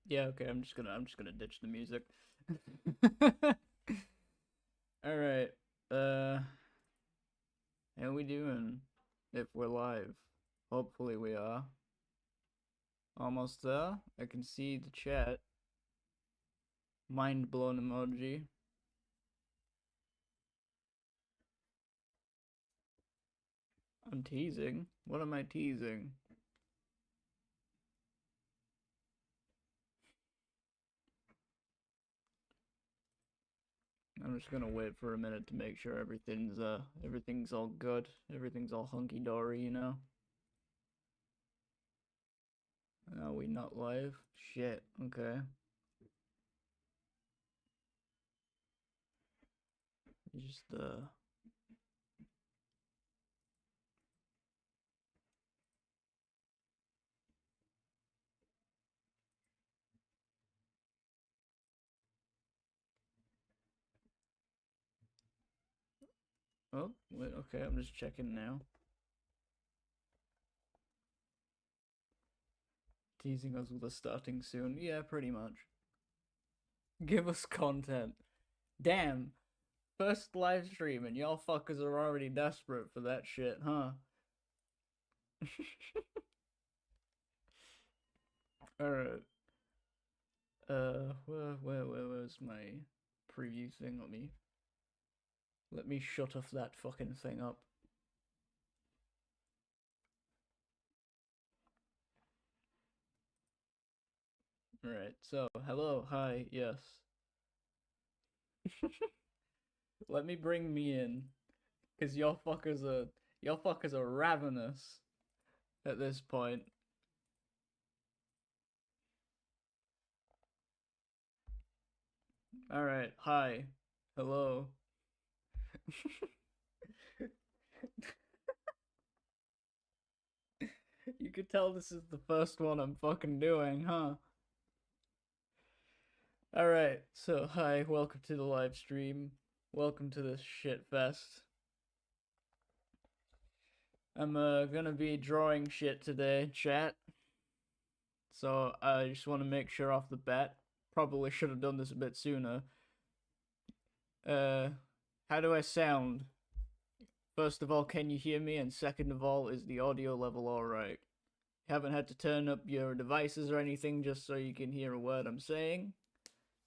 Yeah, okay, I'm just gonna ditch the music. Alright. How we doing? If we're live. Hopefully we are. Almost there. I can see the chat. Mind blown emoji. I'm teasing. What am I teasing? I'm just gonna wait for a minute to make sure everything's all good. Everything's all hunky dory, you know? Are we not live? Shit, okay. Just oh, wait, okay, I'm just checking now. Teasing us with a starting soon. Yeah, pretty much. Give us content. Damn. First live stream and y'all fuckers are already desperate for that shit, huh? Alright. Where's my preview thing? Let me shut off that fucking thing up. Alright, so, hello, hi, yes. Let me bring me in. Cause y'all fuckers are ravenous at this point. Alright, hi. Hello. You could tell this is the first one I'm fucking doing, huh? Alright, so hi, welcome to the live stream. Welcome to this shit fest. I'm gonna be drawing shit today, chat. So I just want to make sure off the bat. Probably should have done this a bit sooner. How do I sound? First of all, can you hear me? And second of all, is the audio level alright? Haven't had to turn up your devices or anything just so you can hear a word I'm saying?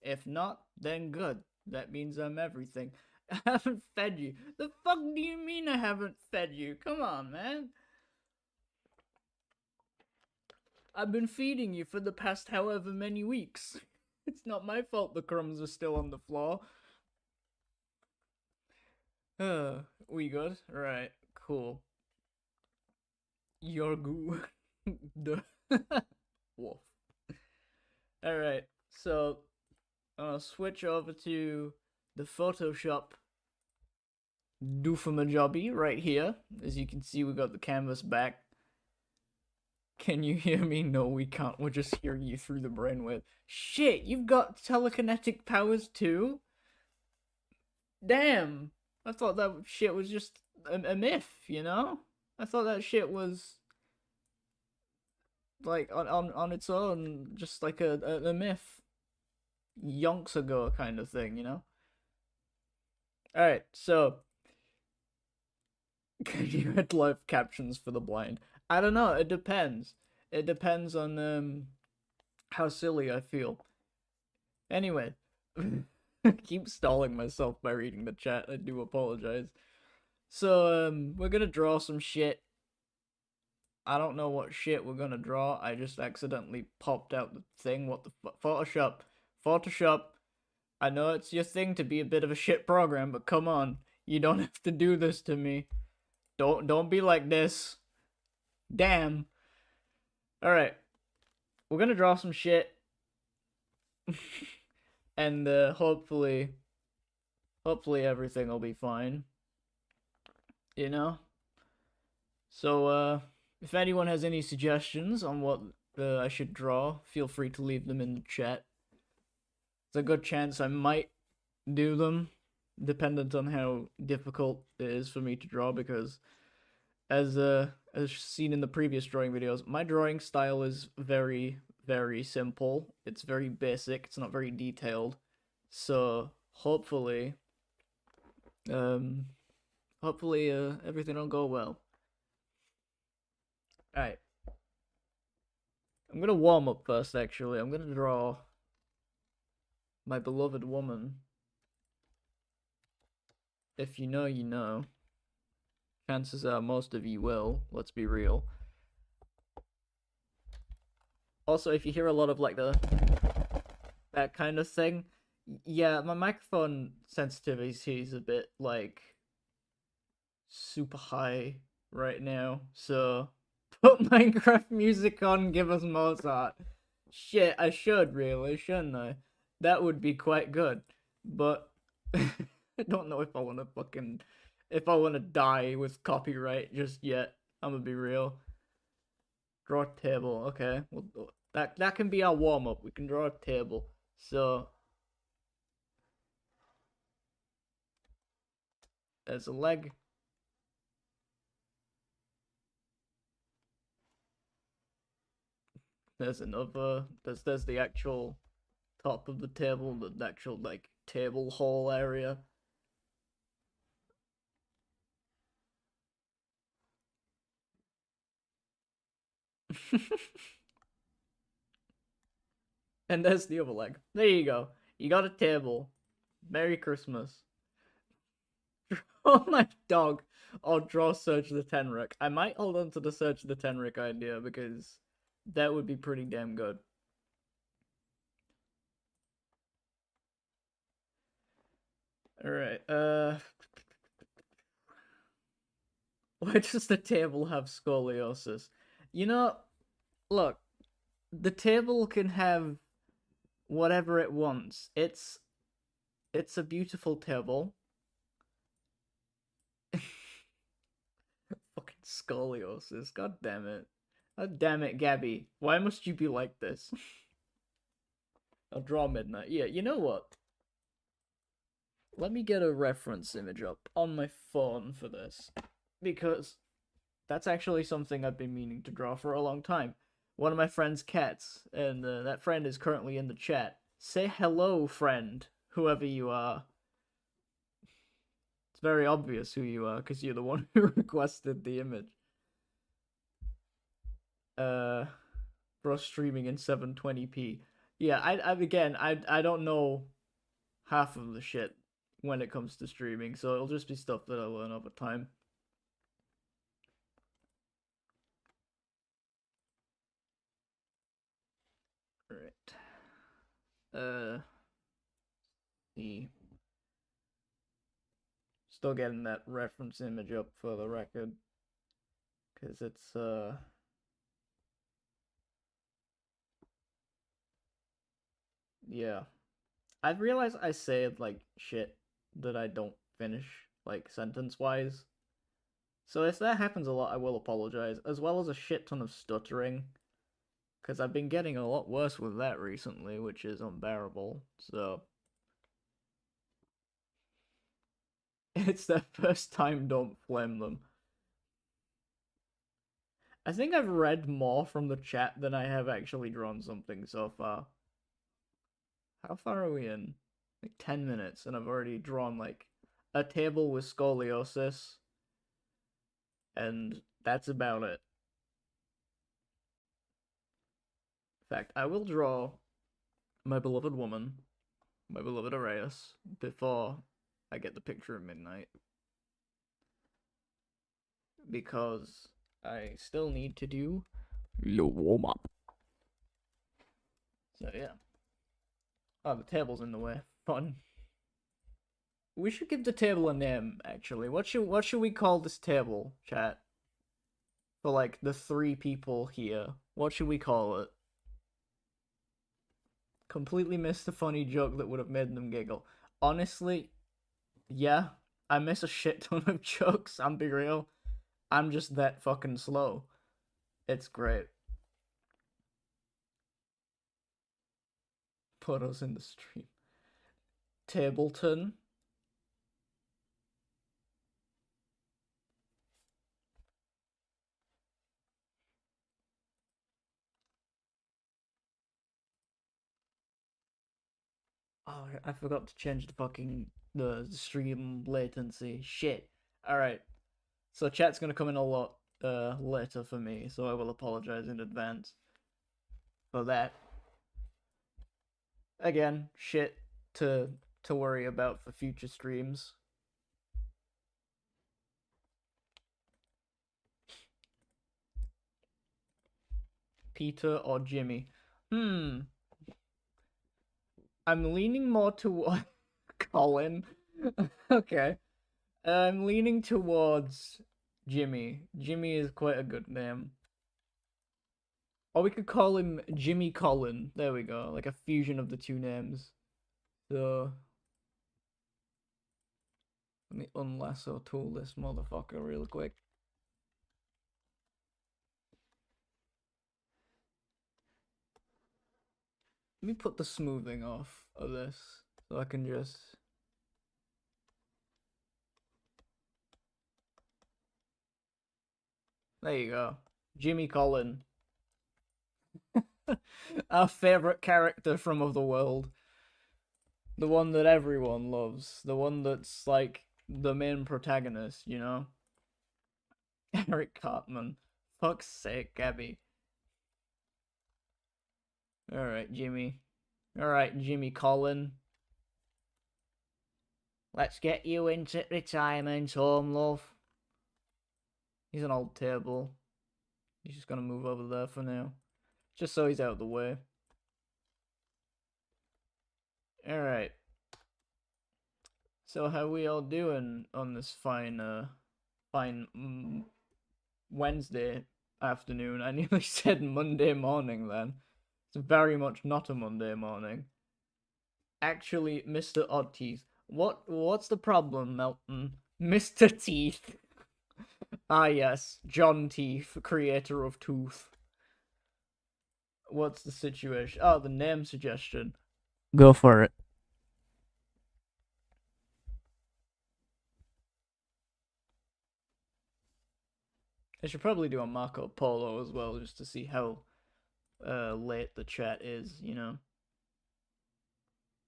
If not, then good. That means I'm everything. I haven't fed you. The fuck do you mean I haven't fed you? Come on, man. I've been feeding you for the past however many weeks. It's not my fault the crumbs are still on the floor. We good? Right, cool. Yorgu. Duh. Wolf. Alright, so I'll switch over to the Photoshop doofamajobby right here. As you can see, we got the canvas back. Can you hear me? No, we can't. We're just hearing you through the brainwave. Shit, you've got telekinetic powers too? Damn. I thought that shit was just a myth, you know? I thought that shit was like on its own, just like a myth. Yonks ago kind of thing, you know? Alright, so can you add live captions for the blind? I don't know, it depends. It depends on how silly I feel. Anyway, I keep stalling myself by reading the chat. I do apologize. So we're gonna draw some shit. I don't know what shit we're gonna draw. I just accidentally popped out the thing. What the fuck? Photoshop. I know it's your thing to be a bit of a shit program, but come on. You don't have to do this to me. Don't be like this. Damn. Alright. We're gonna draw some shit. And hopefully everything will be fine. You know? So if anyone has any suggestions on what I should draw, feel free to leave them in the chat. There's a good chance I might do them, dependent on how difficult it is for me to draw, because as seen in the previous drawing videos, my drawing style is very, very simple. It's very basic. It's not very detailed. So hopefully, um, everything will go well. All right. I'm gonna warm up first. Actually, I'm gonna draw my beloved woman. If you know, you know. Chances are most of you will. Let's be real. Also, if you hear a lot of like that kind of thing, yeah, my microphone sensitivity is a bit like super high right now. So put Minecraft music on, give us Mozart. Shit, I should really, shouldn't I? That would be quite good. But I don't know if I want to die with copyright just yet. I'm gonna be real. Draw a table, okay. Well, that can be our warm up. We can draw a table. So there's a leg. There's another. There's the actual top of the table, the actual like table hole area. And there's the other leg. There you go. You got a table. Merry Christmas. Oh my dog. Or draw Search the Tenrec. I might hold on to the Search the Tenrec idea because that would be pretty damn good. Alright, why does the table have scoliosis? You know, look, the table can have whatever it wants. It's a beautiful table. Fucking scoliosis. God damn it. God damn it, Gabby. Why must you be like this? I'll draw midnight. Yeah, you know what? Let me get a reference image up on my phone for this. Because that's actually something I've been meaning to draw for a long time. One of my friend's cats, and that friend is currently in the chat. Say hello, friend, whoever you are. It's very obvious who you are, because you're the one who requested the image. For us streaming in 720p. Yeah, I don't know half of the shit when it comes to streaming, so it'll just be stuff that I'll learn over time. Alright. The Still getting that reference image up for the record. Cause it's yeah. I've realized I say like shit that I don't finish, like sentence wise. So if that happens a lot, I will apologize, as well as a shit ton of stuttering. Because I've been getting a lot worse with that recently, which is unbearable, so. It's their first time, don't blame them. I think I've read more from the chat than I have actually drawn something so far. How far are we in? Like 10 minutes, and I've already drawn like a table with scoliosis, and that's about it. In fact, I will draw my beloved woman, my beloved Arias, before I get the picture of midnight. Because I still need to do the warm up. So yeah. Oh, the table's in the way. Fun. We should give the table a name, actually. What should we call this table, chat? For like the 3 people here. What should we call it? Completely missed a funny joke that would have made them giggle. Honestly, yeah, I miss a shit ton of jokes, I'm be real. I'm just that fucking slow. It's great. Put us in the stream. Tableton. Oh, I forgot to change the stream latency. Shit. Alright. So chat's gonna come in a lot later for me, so I will apologize in advance for that. Again, shit to worry about for future streams. Peter or Jimmy? I'm leaning more toward Colin. Okay. I'm leaning towards Jimmy. Jimmy is quite a good name. Or we could call him Jimmy Colin. There we go. Like a fusion of the two names. So let me unlasso tool this motherfucker real quick. Let me put the smoothing off of this so I can just... There you go. Jimmy Colin. Our favorite character from Of the World. The one that everyone loves. The one that's like the main protagonist, you know? Eric Cartman. Fuck's sake, Gabby. Alright, Jimmy. Alright, Jimmy Colin. Let's get you into retirement home, love. He's an old table. He's just gonna move over there for now. Just so he's out of the way. Alright. So how we all doing on this fine Wednesday afternoon? I nearly said Monday morning then. It's very much not a Monday morning. Actually, Mr. Oddteeth. What's the problem, Melton? Mr. Teeth. Ah yes, John Teeth, creator of Tooth. What's the situation? Oh, the name suggestion. Go for it. I should probably do a Marco Polo as well, just to see how late the chat is, you know?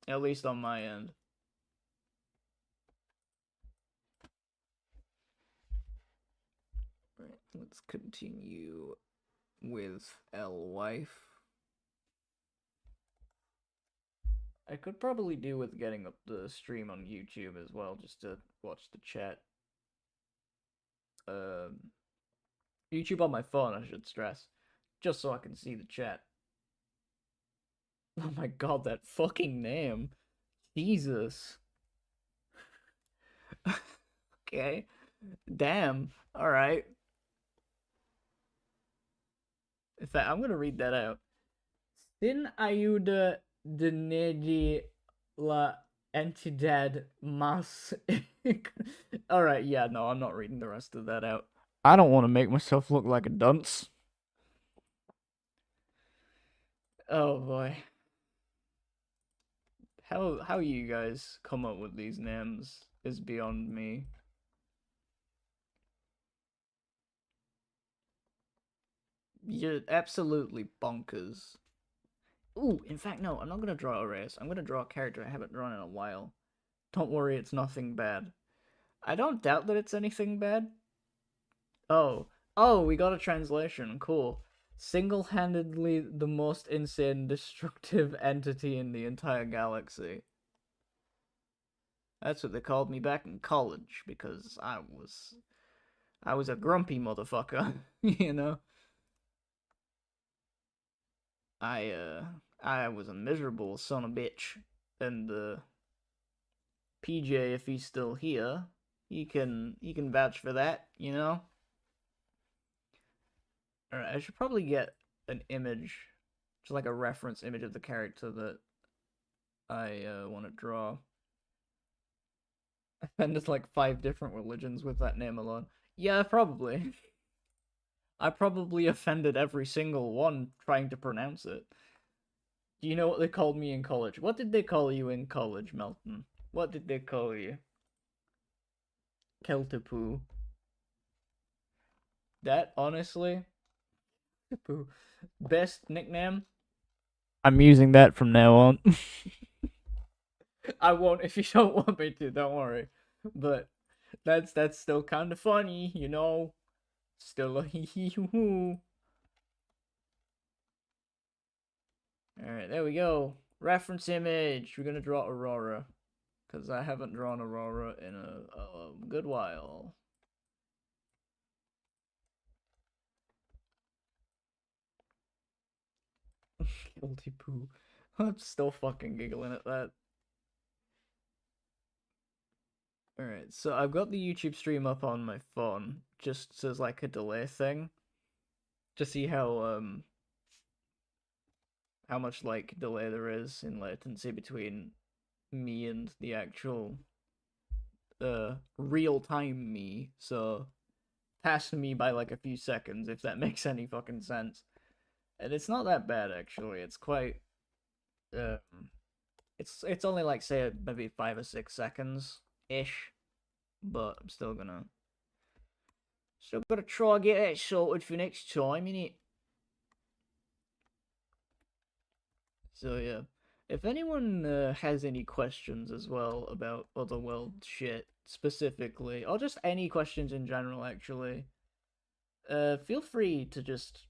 At least on my end. Right, let's continue with L-Wife. I could probably do with getting up the stream on YouTube as well, just to watch the chat. YouTube on my phone, I should stress. Just so I can see the chat. Oh my god, that fucking name. Jesus. Okay. Damn. Alright. In fact, I'm gonna read that out. Sin ayuda de la entidad más. Alright, yeah, no, I'm not reading the rest of that out. I don't want to make myself look like a dunce. Oh boy. How you guys come up with these names is beyond me. You're absolutely bonkers. Ooh, in fact, no, I'm not gonna draw a race. I'm gonna draw a character I haven't drawn in a while. Don't worry, it's nothing bad. I don't doubt that it's anything bad. Oh, we got a translation. Cool. Single-handedly the most insane, destructive entity in the entire galaxy. That's what they called me back in college, because I was a grumpy motherfucker, you know? I was a miserable son of a bitch, and PJ, if he's still here, he can vouch for that, you know? Alright, I should probably get an image, just like a reference image of the character that I want to draw. I offended like 5 different religions with that name alone. Yeah, probably. I probably offended every single one trying to pronounce it. Do you know what they called me in college? What did they call you in college, Melton? What did they call you? Keltapoo. That, honestly, best nickname. I'm using that from now on. I won't if you don't want me to, don't worry. But that's still kind of funny, you know? Still a hee hee hoo hoo. Alright, there we go. Reference image. We're gonna draw Aurora. Because I haven't drawn Aurora in a good while. Guilty poo. I'm still fucking giggling at that. Alright, so I've got the YouTube stream up on my phone, just as like a delay thing. To see how much like delay there is in latency between me and the actual real time me. So past me by like a few seconds, if that makes any fucking sense. And it's not that bad actually. It's quite it's only like say maybe 5 or 6 seconds ish, but I'm still gonna try and get that sorted for next time, innit? So yeah, if anyone has any questions as well about Otherworld shit specifically, or just any questions in general, actually, feel free to just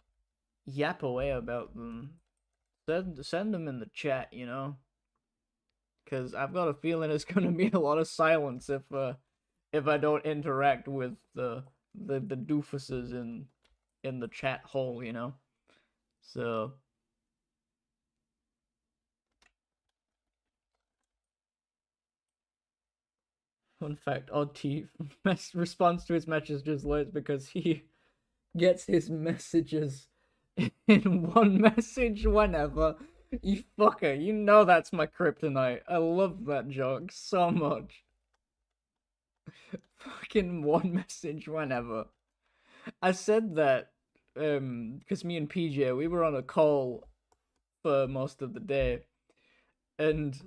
yap away about them. Send them in the chat, you know, because I've got a feeling it's gonna be a lot of silence if I don't interact with the doofuses in the chat hole, you know. So. Fun fact, Oddteeth responds to his messages late because he gets his messages in one message whenever. You fucker, you know that's my kryptonite. I love that joke so much. Fucking one message whenever. I said that because me and PJ, we were on a call for most of the day, and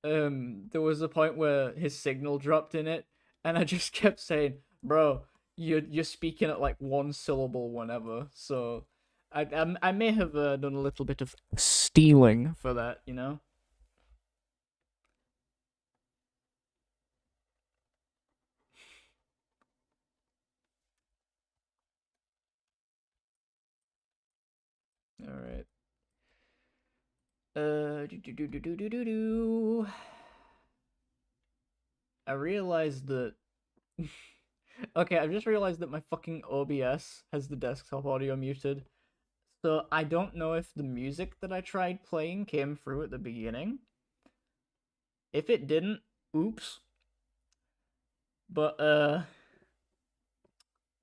there was a point where his signal dropped in it, and I just kept saying, bro, you're speaking at like one syllable whenever. So I may have done a little bit of stealing for that, you know. All right. I realized that. Okay, I've just realized that my fucking OBS has the desktop audio muted. So I don't know if the music that I tried playing came through at the beginning. If it didn't, oops. But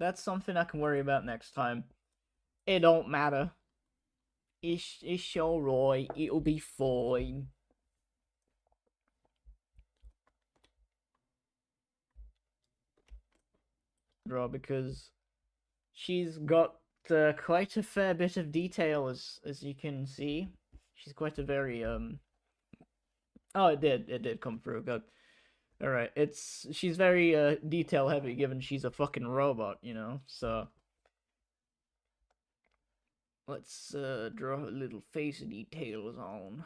that's something I can worry about next time. It don't matter. It's alright. It'll be fine. Draw, because she's got quite a fair bit of detail, as you can see. She's quite a very Oh, it did come through. Good. All right. She's very detail heavy, given she's a fucking robot, you know. So let's draw her little face details on.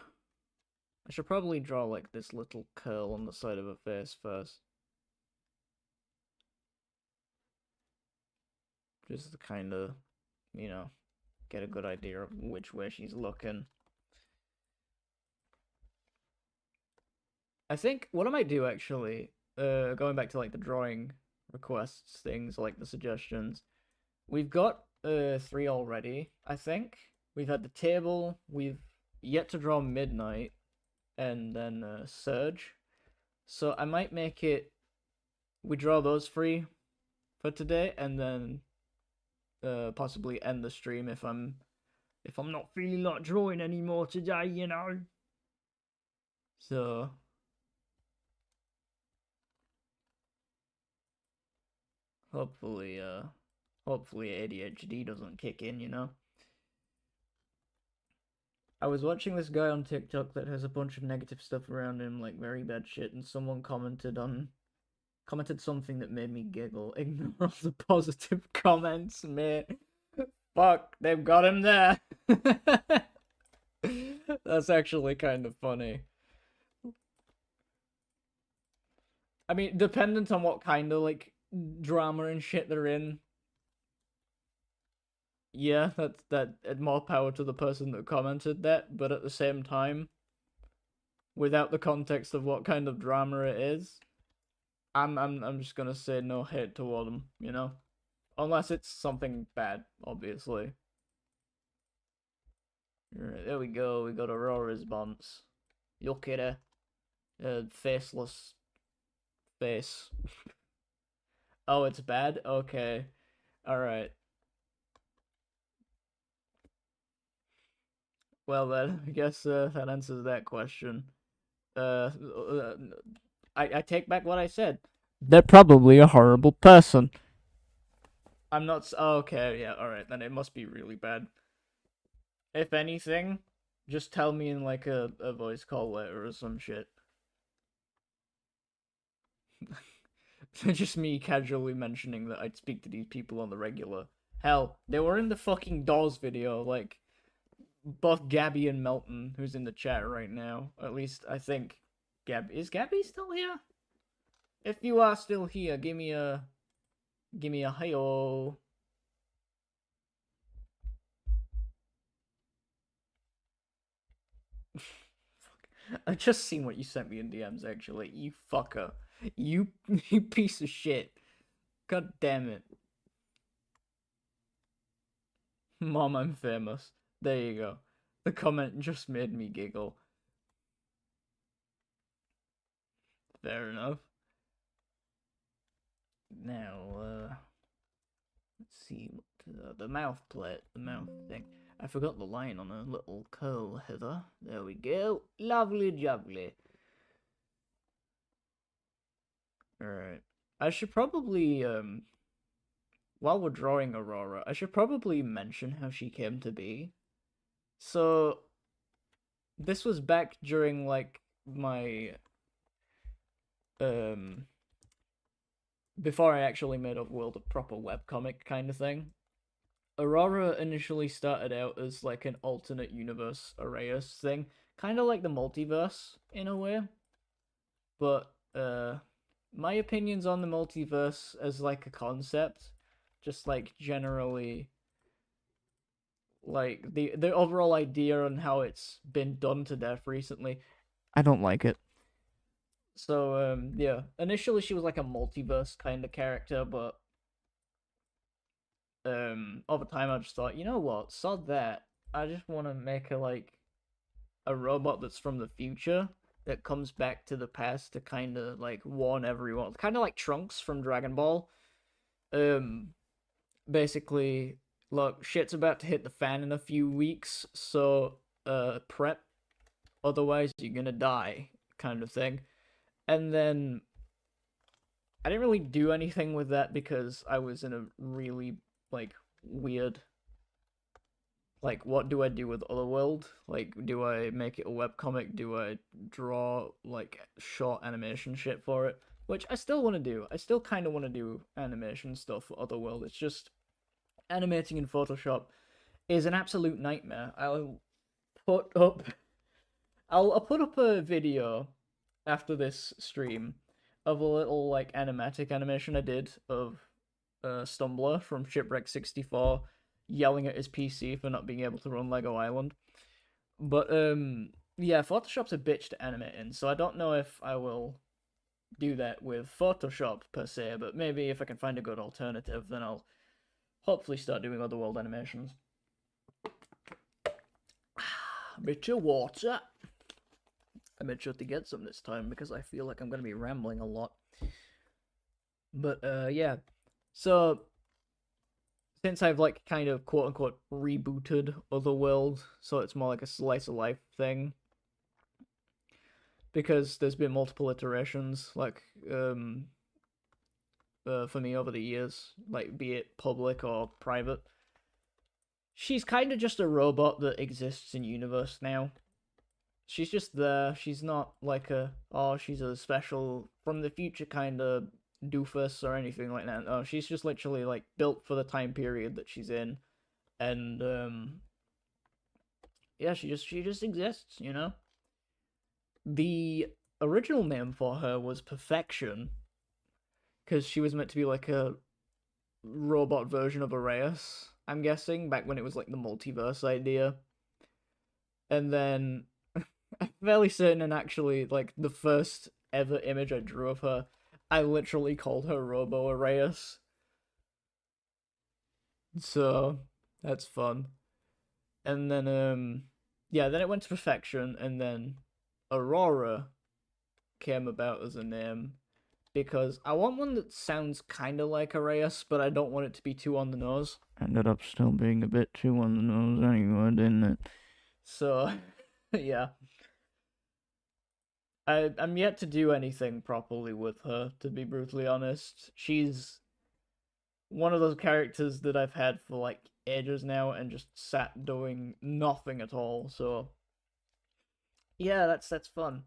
I should probably draw like this little curl on the side of her face first. Just to kind of, you know, get a good idea of which way she's looking. I think what I might do actually, going back to like the drawing requests things, like the suggestions, we've got 3 already, I think. We've had the table, we've yet to draw Midnight, and then Surge. So I might make it, we draw those 3 for today, and then possibly end the stream if I'm not feeling like drawing anymore today, you know. So hopefully ADHD doesn't kick in, you know. I was watching this guy on TikTok that has a bunch of negative stuff around him, like very bad shit, and someone commented something that made me giggle. Ignore all the positive comments, mate. Fuck, they've got him there. That's actually kind of funny. I mean, dependent on what kind of like drama and shit they're in. Yeah, that more power to the person that commented that, but at the same time, without the context of what kind of drama it is, I'm just gonna say no hate toward them, you know? Unless it's something bad, obviously. Right, there we go, we got a raw response. Look at her. Faceless face. Oh, it's bad? Okay. Alright. Well then, I guess that answers that question. Uh, I take back what I said. They're probably a horrible person. I'm not. Oh, okay, yeah, alright, then it must be really bad. If anything, just tell me in like a voice call later or some shit. Just me casually mentioning that I'd speak to these people on the regular. Hell, they were in the fucking Dolls video, like, both Gabby and Melton, who's in the chat right now. At least, I think, is Gabby still here? If you are still here, give me a hi-oh. I just seen what you sent me in DMs, actually. You fucker. You piece of shit. God damn it. Mom, I'm famous. There you go. The comment just made me giggle. Fair enough. Now, let's see. The mouth plate, the mouth thing. I forgot the line on a little curl heather. There we go. Lovely jubbly. Alright. I should probably, while we're drawing Aurora, I should probably mention how she came to be. So, this was back during, like, my, before I actually made Upworld a proper webcomic kind of thing. Aurora initially started out as like an alternate universe Arrayus thing, kind of like the multiverse in a way. But my opinions on the multiverse as like a concept, just like generally, like the overall idea on how it's been done to death recently, I don't like it. So yeah, initially she was like a multiverse kind of character, but over time I just thought, you know what, sod that. I just want to make a robot that's from the future that comes back to the past to kind of like warn everyone, kind of like Trunks from Dragon Ball. Um, Basically, look, shit's about to hit the fan in a few weeks, so prep, otherwise you're gonna die, kind of thing. And then I didn't really do anything with that because I was in a really like weird, like, what do I do with Otherworld? Like, do I make it a webcomic? Do I draw like short animation shit for it? Which I still want to do. I still kind of want to do animation stuff for Otherworld. It's just animating in Photoshop is an absolute nightmare. Put up I'll put up a video after this stream of a little like animatic animation I did of Stumbler from Shipwreck 64 yelling at his PC for not being able to run Lego Island. But yeah, Photoshop's a bitch to animate in, so I don't know if I will do that with Photoshop per se, but maybe if I can find a good alternative, then I'll hopefully start doing Otherworld animations. A bit of water. I made sure to get some this time because I feel like I'm going to be rambling a lot. But yeah, so since I've like kind of quote unquote rebooted Otherworld, so it's more like a slice of life thing, because there's been multiple iterations like for me over the years, like be it public or private. She's kind of just a robot that exists in universe now. She's just there. She's not like she's a special from the future kind of doofus or anything like that. No, she's just literally like built for the time period that she's in, and yeah, she just exists, you know. The original name for her was Perfection, because she was meant to be like a robot version of Arrayus, I'm guessing, back when it was like the multiverse idea. And then I'm fairly certain, and actually, like the first ever image I drew of her, I literally called her Robo Arrayus. So that's fun. And then yeah, then it went to perfection, and then Aurora came about as a name because I want one that sounds kind of like Arrayus, but I don't want it to be too on the nose. Ended up still being a bit too on the nose anyway, didn't it? So, yeah. I'm yet to do anything properly with her, to be brutally honest. She's one of those characters that I've had for like ages now and just sat doing nothing at all, so yeah, that's fun.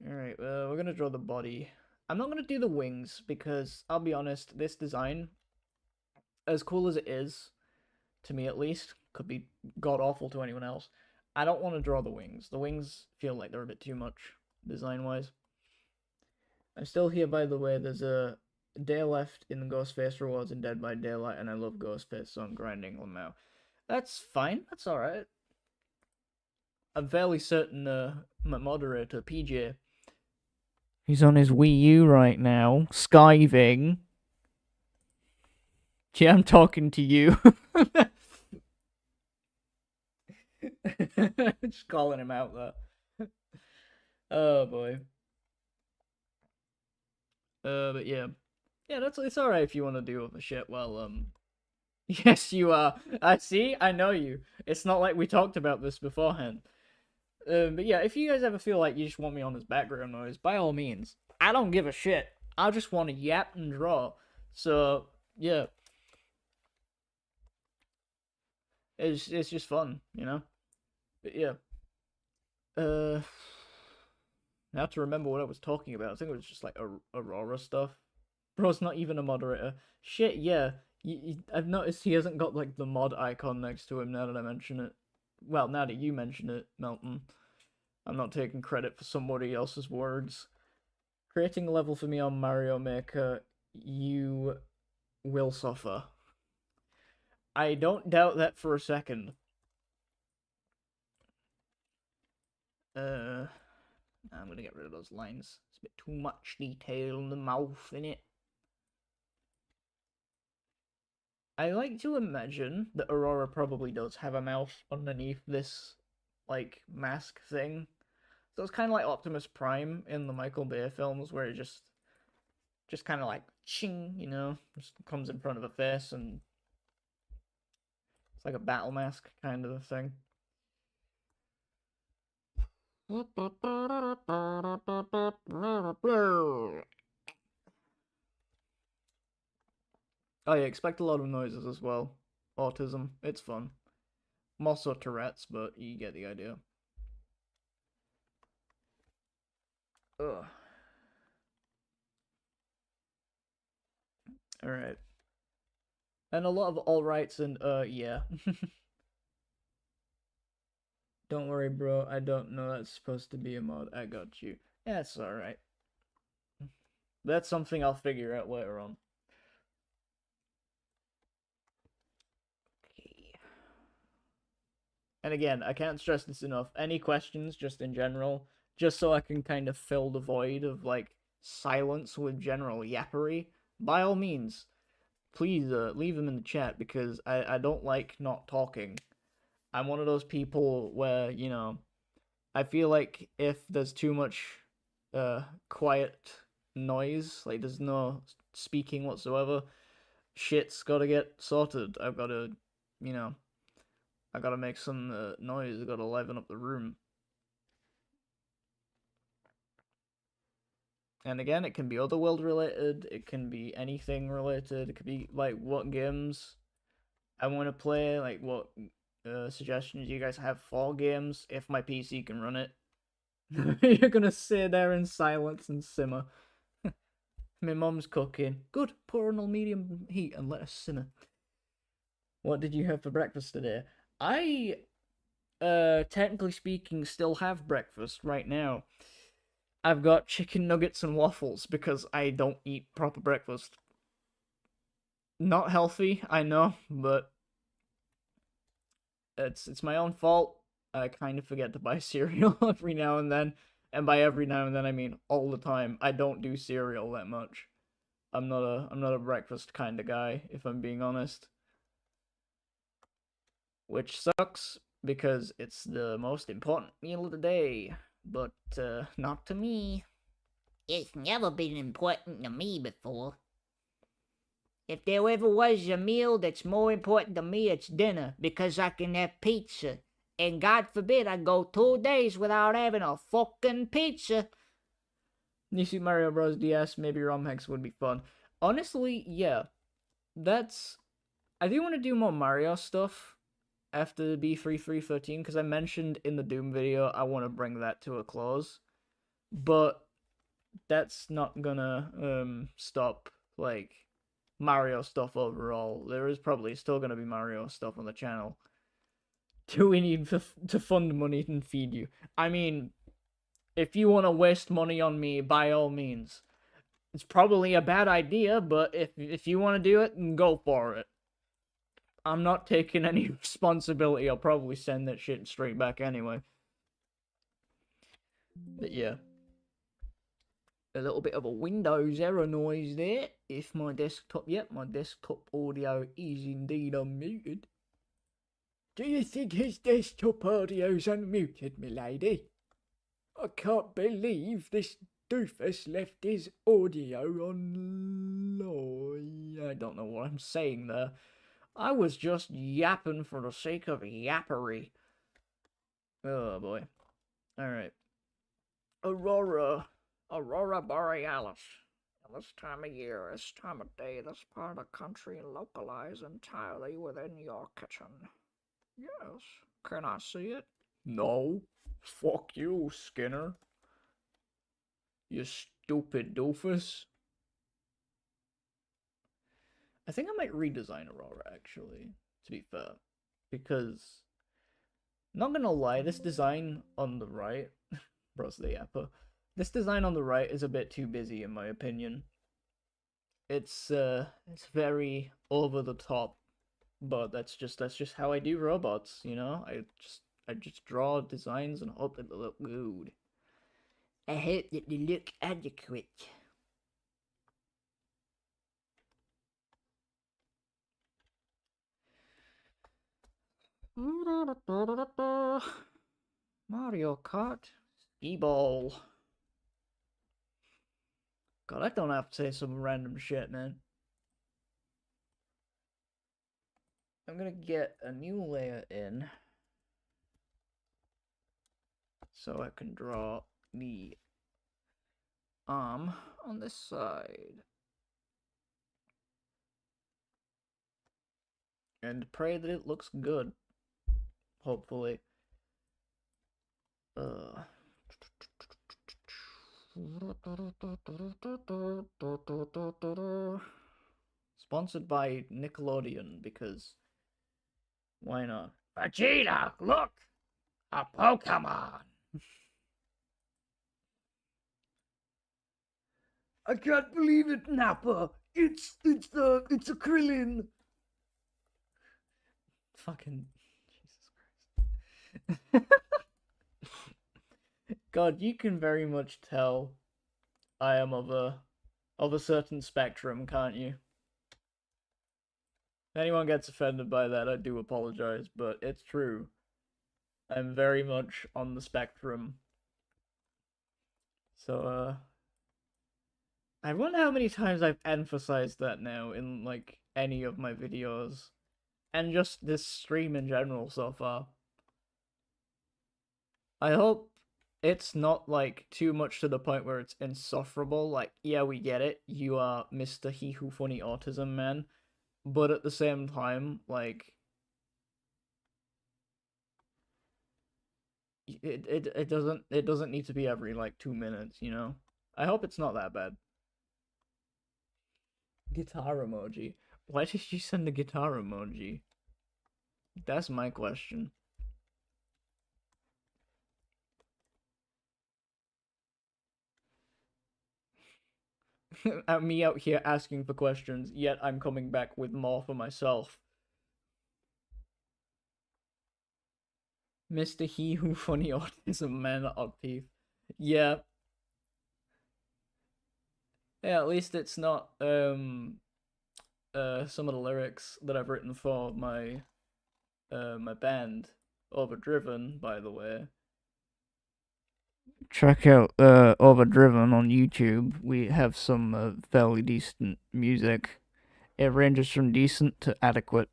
Alright, we're gonna draw the body. I'm not gonna do the wings because I'll be honest, this design, as cool as it is, to me at least, could be god awful to anyone else. I don't want to draw the wings. The wings feel like they're a bit too much design wise. I'm still here, by the way. There's a day left in the Ghostface rewards in Dead by Daylight, and I love Ghostface, so I'm grinding them out. That's fine. That's alright. I'm fairly certain my moderator, PJ, he's on his Wii U right now, skiving. Yeah, I'm talking to you. Just calling him out there. Oh boy. But yeah. Yeah, it's alright if you want to do other shit. Well, yes, you are. I see. I know you. It's not like we talked about this beforehand. But yeah, if you guys ever feel like you just want me on as background noise, by all means. I don't give a shit. I just want to yap and draw. So yeah, it's just fun, you know. But yeah. I have to remember what I was talking about. I think it was just like Aurora stuff. Bro's not even a moderator. Shit, yeah. I've noticed he hasn't got like the mod icon next to him now that I mention it. Well, now that you mention it, Melton. I'm not taking credit for somebody else's words. Creating a level for me on Mario Maker, you will suffer. I don't doubt that for a second. I'm gonna get rid of those lines. It's a bit too much detail in the mouth, innit? I like to imagine that Aurora probably does have a mouth underneath this, like, mask thing. So it's kind of like Optimus Prime in the Michael Bay films, where it just kind of like, ching, you know, just comes in front of a face, and it's like a battle mask kind of a thing. Oh yeah, expect a lot of noises as well. Autism, it's fun. More so Tourette's, but you get the idea. Ugh. Alright. And a lot of alrights and, yeah. Don't worry, bro. I don't know that's supposed to be a mod. I got you. Yeah, it's alright. That's something I'll figure out later on. Okay. And again, I can't stress this enough. Any questions, just in general, just so I can kind of fill the void of, like, silence with general yappery, by all means, please leave them in the chat, because I don't like not talking. I'm one of those people where, you know, I feel like if there's too much quiet noise, like there's no speaking whatsoever, shit's gotta get sorted. I've gotta, you know, I gotta make some noise, I gotta liven up the room. And again, it can be Otherworld related, it can be anything related, it could be like what games I want to play, like what suggestions you guys have for games, if my PC can run it. You're gonna sit there in silence and simmer. My mum's cooking. Good, put her on medium heat and let her simmer. What did you have for breakfast today? I, technically speaking, still have breakfast right now. I've got chicken nuggets and waffles because I don't eat proper breakfast. Not healthy, I know, but it's my own fault. I kind of forget to buy cereal every now and then, and by every now and then I mean all the time. I don't do cereal that much. I'm not a breakfast kind of guy, if I'm being honest. Which sucks because it's the most important meal of the day, but not to me. It's never been important to me before. If there ever was a meal that's more important to me, it's dinner, because I can have pizza. And God forbid I go 2 days without having a fucking pizza. New Super Mario Bros. DS, maybe ROM hacks would be fun. Honestly, yeah. I do want to do more Mario stuff after the B3313, because I mentioned in the Doom video I want to bring that to a close. But that's not gonna stop, like, Mario stuff overall. There is probably still gonna be Mario stuff on the channel. Do we need to fund money and feed you? I mean, if you want to waste money on me, by all means. It's probably a bad idea, but if you want to do it, go for it. I'm not taking any responsibility. I'll probably send that shit straight back anyway. But yeah. A little bit of a Windows error noise there. If my desktop, yep, my desktop audio is indeed unmuted. Do you think his desktop audio's unmuted, milady? I can't believe this doofus left his audio on. I don't know what I'm saying there. I was just yapping for the sake of yappery. Oh boy. Alright. Aurora Borealis. This time of year, this time of day, this part of the country localized entirely within your kitchen. Yes. Can I see it? No. Fuck you, Skinner. You stupid doofus. I think I might redesign Aurora, actually, to be fair. Because, not gonna lie, this design on the right, bros the yapper, this design on the right is a bit too busy in my opinion. It's very over the top, but that's just how I do robots, you know? I just draw designs and hope that they look good. I hope that they look adequate. Mario Kart Skee-Ball. God, I don't have to say some random shit, man. I'm gonna get a new layer in so I can draw the arm on this side. And pray that it looks good. Hopefully. Sponsored by Nickelodeon, because why not? Vegeta, look! A Pokemon! I can't believe it, Nappa! It's a Krillin! Fucking Jesus Christ. God, you can very much tell I am of a certain spectrum, can't you? If anyone gets offended by that, I do apologize, but it's true. I'm very much on the spectrum. So, I wonder how many times I've emphasized that now in, like, any of my videos. And just this stream in general so far. I hope it's not, like, too much to the point where it's insufferable. Like, yeah, we get it. You are Mr. He Who Funny Autism Man. But at the same time, like, it doesn't need to be every, like, 2 minutes, you know? I hope it's not that bad. Guitar emoji. Why did you send a guitar emoji? That's my question. Me out here asking for questions, yet I'm coming back with more for myself. Mr. He Who Funny Autism Man Oddteeth. Yeah. Yeah, at least it's not some of the lyrics that I've written for my my band, Overdriven, by the way. Check out Overdriven on YouTube. We have some fairly decent music. It ranges from decent to adequate.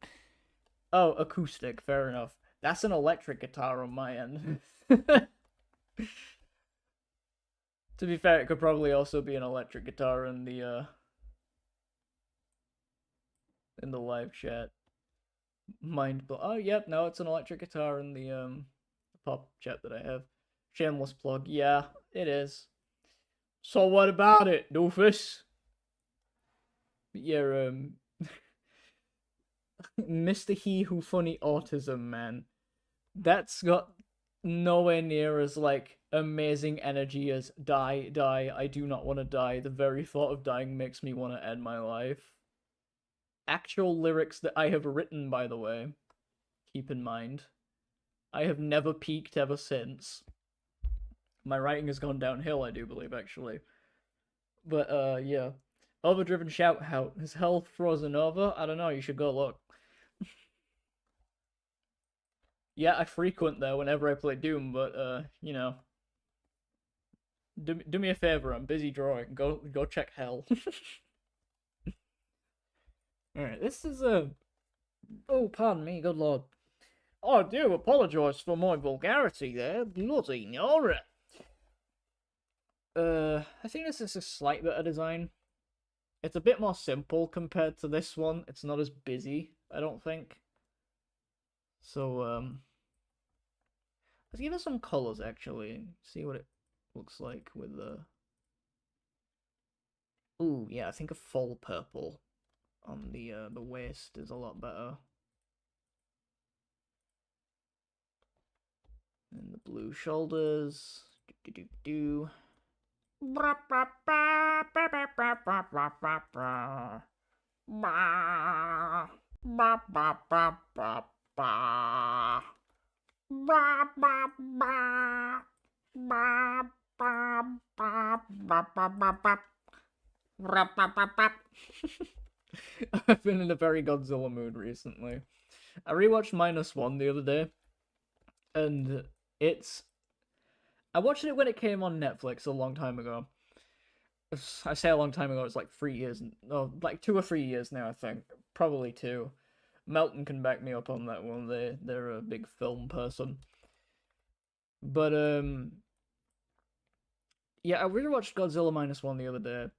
Oh, acoustic, fair enough. That's an electric guitar on my end. To be fair, it could probably also be an electric guitar in the live chat. Oh, yep, no, it's an electric guitar in the pop chat that I have. Shameless plug. Yeah, it is. So what about it, doofus? Yeah, Mr. He Who Funny Autism Man. That's got nowhere near as like amazing energy as die, I do not want to die. The very thought of dying makes me want to end my life. Actual lyrics that I have written, by the way. Keep in mind. I have never peaked ever since. My writing has gone downhill, I do believe, actually. But, yeah. Overdriven shout out. Is hell frozen over? I don't know, you should go look. Yeah, I frequent there whenever I play Doom, but, you know. Do me a favor, I'm busy drawing. Go check hell. Alright, this is a... Oh, pardon me, good lord. I do apologise for my vulgarity there. Bloody Nora. I think this is a slight bit of design. It's a bit more simple compared to this one. It's not as busy, I don't think. So, let's give it some colors, actually. See what it looks like with the... Ooh, yeah, I think a full purple on the waist is a lot better. And the blue shoulders. Do. I've been in a very Godzilla mood recently. I rewatched -1 the other day, and it's... I watched it when it came on Netflix a long time ago. I say a long time ago, it's like 3 years, no, like 2 or 3 years now, I think. Probably 2. Melton can back me up on that one. They're a big film person. But yeah, I rewatched Godzilla -1 the other day,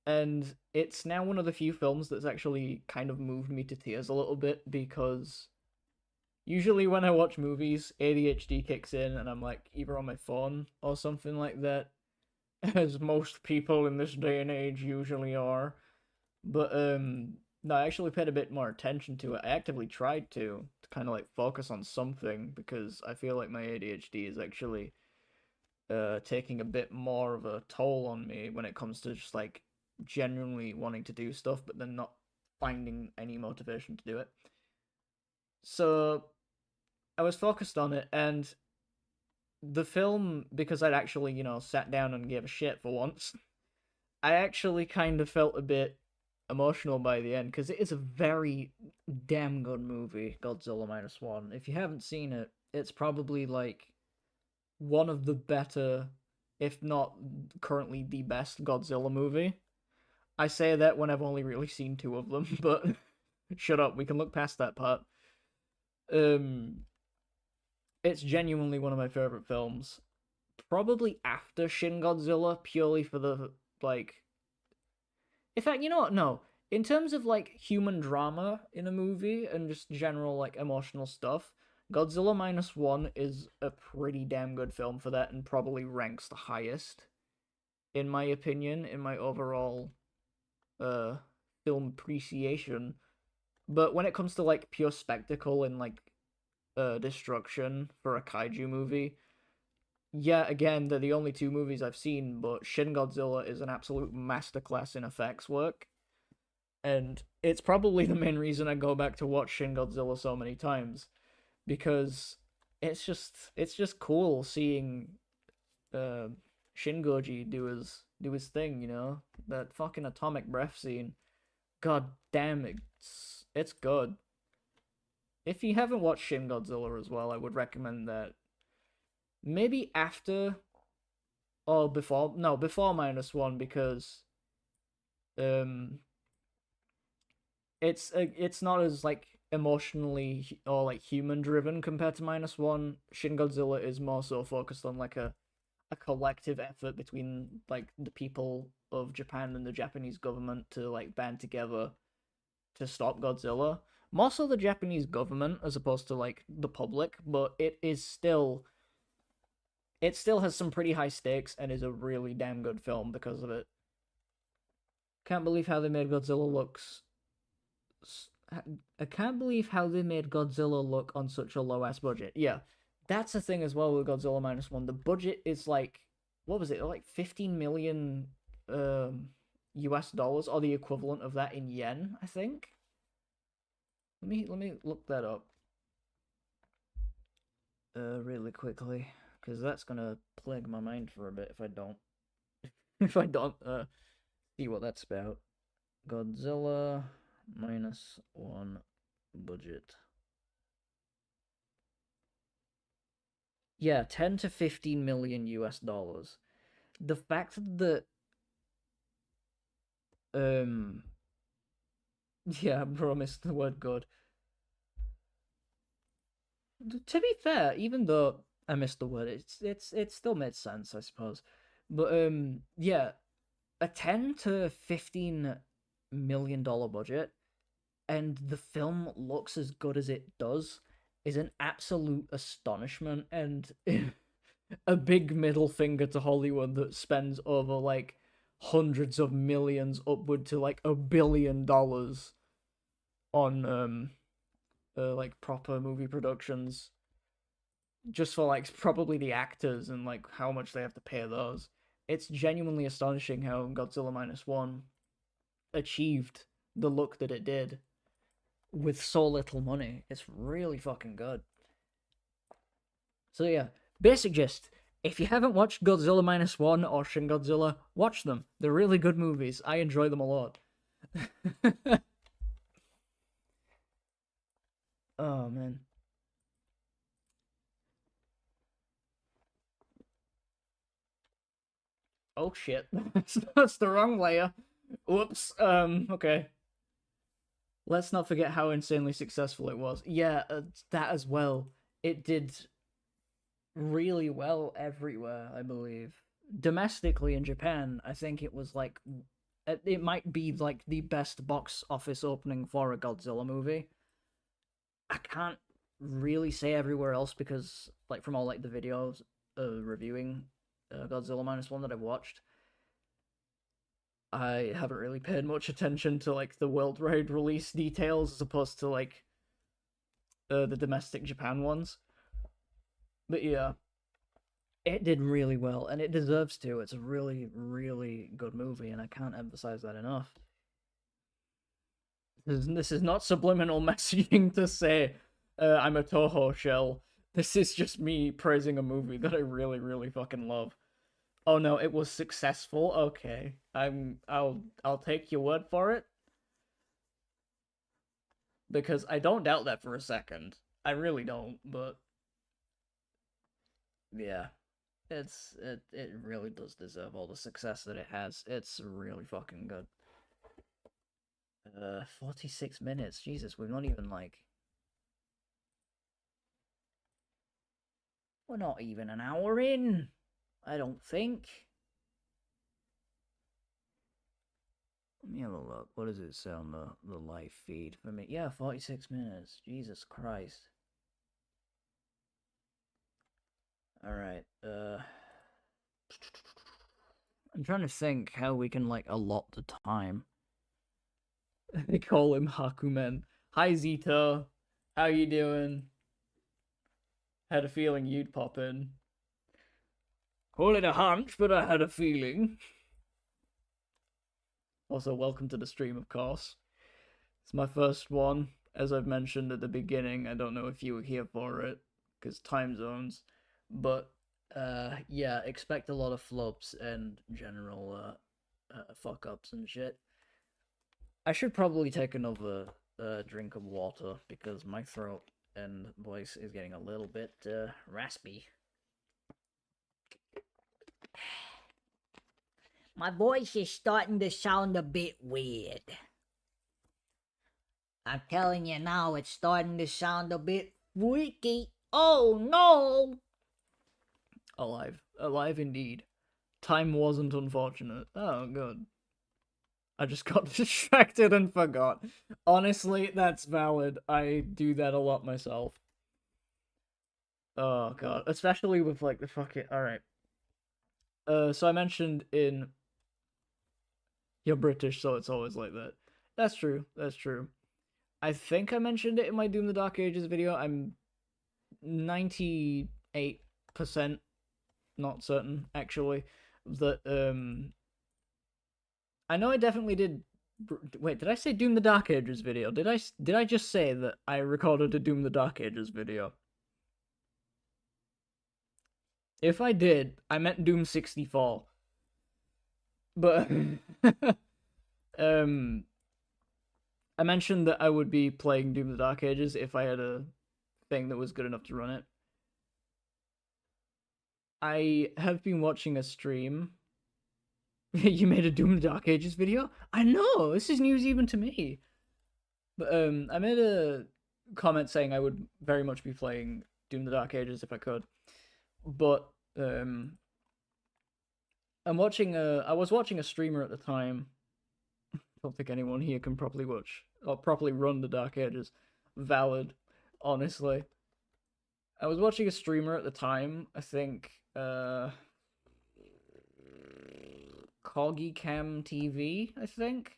and it's now one of the few films that's actually kind of moved me to tears a little bit, because usually when I watch movies, ADHD kicks in and I'm like either on my phone or something like that, as most people in this day and age usually are. But no, I actually paid a bit more attention to it. I actively tried to kind of like focus on something, because I feel like my ADHD is actually taking a bit more of a toll on me when it comes to just like genuinely wanting to do stuff but then not finding any motivation to do it. So I was focused on it, and the film, because I'd actually, sat down and gave a shit for once, I actually kind of felt a bit emotional by the end, because it is a very damn good movie, Godzilla -1. If you haven't seen it, it's probably like one of the better, if not currently the best Godzilla movie. I say that when I've only really seen 2 of them, but shut up, we can look past that part. It's genuinely one of my favorite films. Probably after Shin Godzilla, purely for the, like... In fact, you know what? No. In terms of, like, human drama in a movie and just general, like, emotional stuff, Godzilla -1 is a pretty damn good film for that, and probably ranks the highest, in my opinion, in my overall film appreciation. But when it comes to, like, pure spectacle and, like, destruction for a kaiju movie, yeah, again, they're the only two movies I've seen, but Shin Godzilla is an absolute masterclass in effects work. And it's probably the main reason I go back to watch Shin Godzilla so many times, because it's just cool seeing uh Shingoji do his thing, That fucking atomic breath scene. God damn, it's good. If you haven't watched Shin Godzilla as well, I would recommend that. Maybe after or before, no, before -1, because um it's not as like emotionally or like human driven compared to -1. Shin Godzilla is more so focused on like a collective effort between like the people of Japan and the Japanese government to like band together to stop Godzilla. More so the Japanese government as opposed to like the public, but it still has some pretty high stakes and is a really damn good film because of it. Can't believe how they made Godzilla looks. I can't believe how they made Godzilla look on such a low ass budget. Yeah, that's the thing as well with Godzilla -1. The budget is like, what was it, like 15 million US dollars, or the equivalent of that in yen, I think. Let me look that up really quickly, because that's gonna plague my mind for a bit if I don't if I don't see what that's about. Godzilla -1 budget. Yeah, 10 to 15 million US dollars. The fact that yeah, I promised the word good. To be fair, even though I missed the word, it still made sense, I suppose. But yeah, a 10 to 15 million dollar budget and the film looks as good as it does is an absolute astonishment, and a big middle finger to Hollywood that spends over like hundreds of millions upward to like $1 billion on like proper movie productions, just for like probably the actors and like how much they have to pay those. It's genuinely astonishing how Godzilla -1 achieved the look that it did with so little money. It's really fucking good. So yeah, basic gist. If you haven't watched Godzilla -1 or Shin Godzilla, watch them. They're really good movies. I enjoy them a lot. Oh man. Oh shit. That's the wrong layer. Whoops. Okay. Let's not forget how insanely successful it was. Yeah, that as well. It did really well everywhere, I believe. Domestically in Japan, I think it was like it might be like the best box office opening for a Godzilla movie. I can't really say everywhere else because like from all like the videos reviewing Godzilla -1 that I've watched, I haven't really paid much attention to like the worldwide release details as opposed to like the domestic Japan ones. But yeah, it did really well, and it deserves to. It's a really, really good movie, and I can't emphasize that enough. This is not subliminal messaging to say I'm a Toho shell. This is just me praising a movie that I really, really fucking love. Oh no, it was successful. Okay, I'll take your word for it, because I don't doubt that for a second. I really don't, but yeah, it really does deserve all the success that it has. It's really fucking good. 46 minutes. Jesus, we're not even like we're not even an hour in. I don't think. Let me have a look. What does it say on the live feed for me? Yeah, 46 minutes. Jesus Christ. Alright, I'm trying to think how we can like allot the time. They call him Hakumen. Hi Zito. How you doing? Had a feeling you'd pop in. Call it a hunch, but I had a feeling. Also, welcome to the stream, of course. It's my first one, as I've mentioned at the beginning. I don't know if you were here for it, because time zones. But, yeah, expect a lot of flops and general, fuck-ups and shit. I should probably take another drink of water, because my throat and voice is getting a little bit, raspy. My voice is starting to sound a bit weird. I'm telling you now, it's starting to sound a bit freaky. Oh no! Alive indeed. Time wasn't unfortunate. Oh, good. I just got distracted and forgot. Honestly, that's valid. I do that a lot myself. Oh god, especially with like the fucking. All right. So I mentioned in. You're British, so it's always like that. That's true. That's true. I think I mentioned it in my Doom the Dark Ages video. I'm 98% not certain, actually, that I know I definitely did. Wait, did I say Doom the Dark Ages video? Did I just say that I recorded a Doom the Dark Ages video? If I did, I meant Doom 64. But I mentioned that I would be playing Doom the Dark Ages if I had a thing that was good enough to run it. I have been watching a stream. You made a Doom the Dark Ages video? I know, this is news even to me. But I made a comment saying I would very much be playing Doom the Dark Ages if I could. But I was watching a streamer at the time. I don't think anyone here can properly watch or properly run the Dark Ages. Valid, honestly. I was watching a streamer at the time, I think Coggy Cam TV, I think.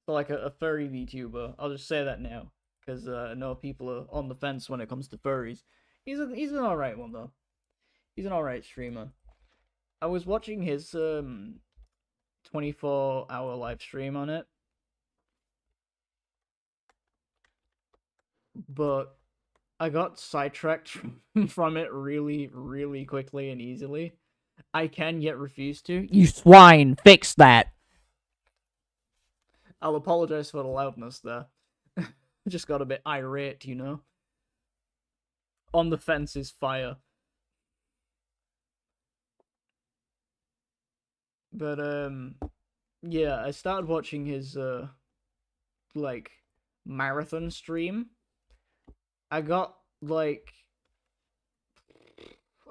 So like a furry VTuber. I'll just say that now, because I know people are on the fence when it comes to furries. He's an alright one though. He's an alright streamer. I was watching his 24-hour live stream on it, but I got sidetracked from it really, really quickly and easily. I can yet refuse to. You swine, fix that. I'll apologize for the loudness there. Just got a bit irate, you know. On the fence is fire. But yeah, I started watching his like marathon stream. I got like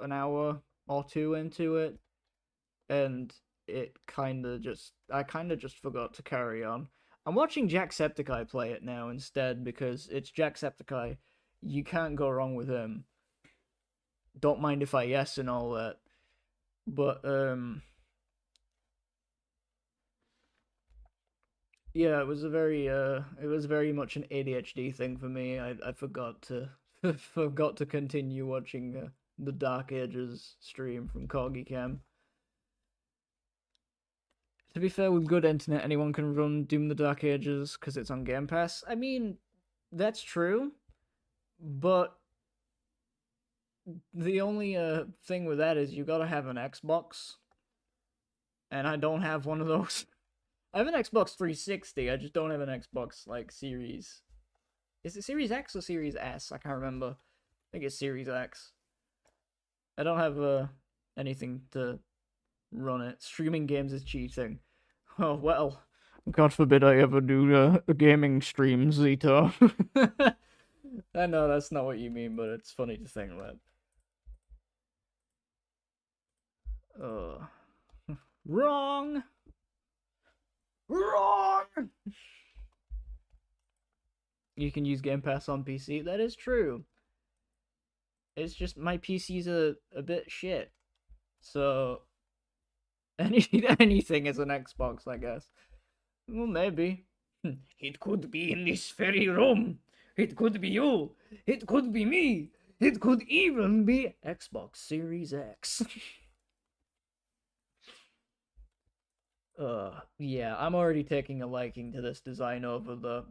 an hour or two into it, and I kind of just forgot to carry on. I'm watching Jacksepticeye play it now instead, because it's Jacksepticeye. You can't go wrong with him. Don't mind if I yes and all that. But yeah, it was very much an ADHD thing for me. I forgot to forgot to continue watching the Dark Ages stream from Corgi Cam. To be fair, with good internet, anyone can run Doom the Dark Ages because it's on Game Pass. I mean, that's true, but the only thing with that is you gotta have an Xbox, and I don't have one of those. I have an Xbox 360, I just don't have an Xbox, like, Series. Is it Series X or Series S? I can't remember. I think it's Series X. I don't have anything to run it. Streaming games is cheating. Oh, well. God forbid I ever do a gaming stream, Zito. I know that's not what you mean, but it's funny to think that. Wrong! Wrong! You can use Game Pass on PC. That is true. It's just my PC's a bit shit. So anything is an Xbox, I guess. Well, maybe. It could be in this very room. It could be you. It could be me. It could even be Xbox Series X. Yeah, I'm already taking a liking to this design over the...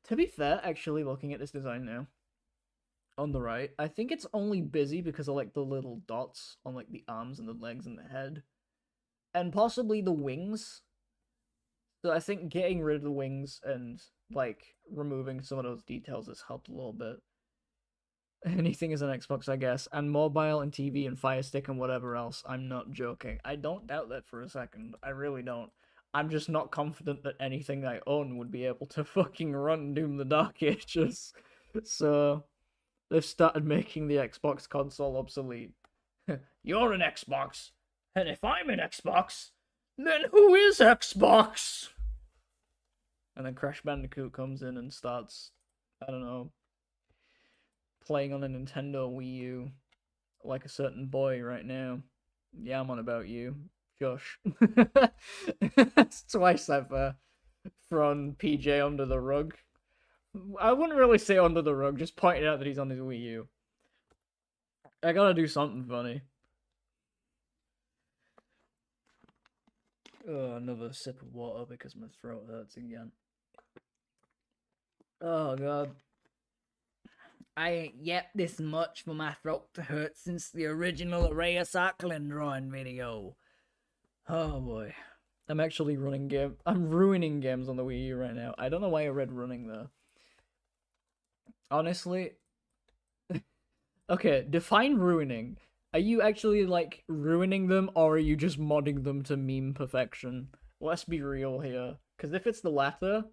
To be fair, actually, looking at this design now, on the right, I think it's only busy because of, like, the little dots on, like, the arms and the legs and the head. And possibly the wings. So I think getting rid of the wings and, like, removing some of those details has helped a little bit. Anything is an Xbox, I guess. And mobile and TV and Fire Stick and whatever else. I'm not joking. I don't doubt that for a second. I really don't. I'm just not confident that anything I own would be able to fucking run Doom the Dark Ages. So, they've started making the Xbox console obsolete. You're an Xbox. And if I'm an Xbox, then who is Xbox? And then Crash Bandicoot comes in and starts, I don't know, playing on a Nintendo Wii U like a certain boy right now. Yeah, I'm on about you. Josh. That's twice I've thrown PJ under the rug. I wouldn't really say under the rug, just pointed out that he's on his Wii U. I gotta do something funny. Oh, another sip of water because my throat hurts again. Oh god. I ain't yet this much for my throat to hurt since the original Array of Cycling drawing video. Oh boy. I'm actually I'm ruining games on the Wii U right now. I don't know why I read running though. Honestly. Okay, define ruining. Are you actually, like, ruining them, or are you just modding them to meme perfection? Let's be real here. Because if it's the latter,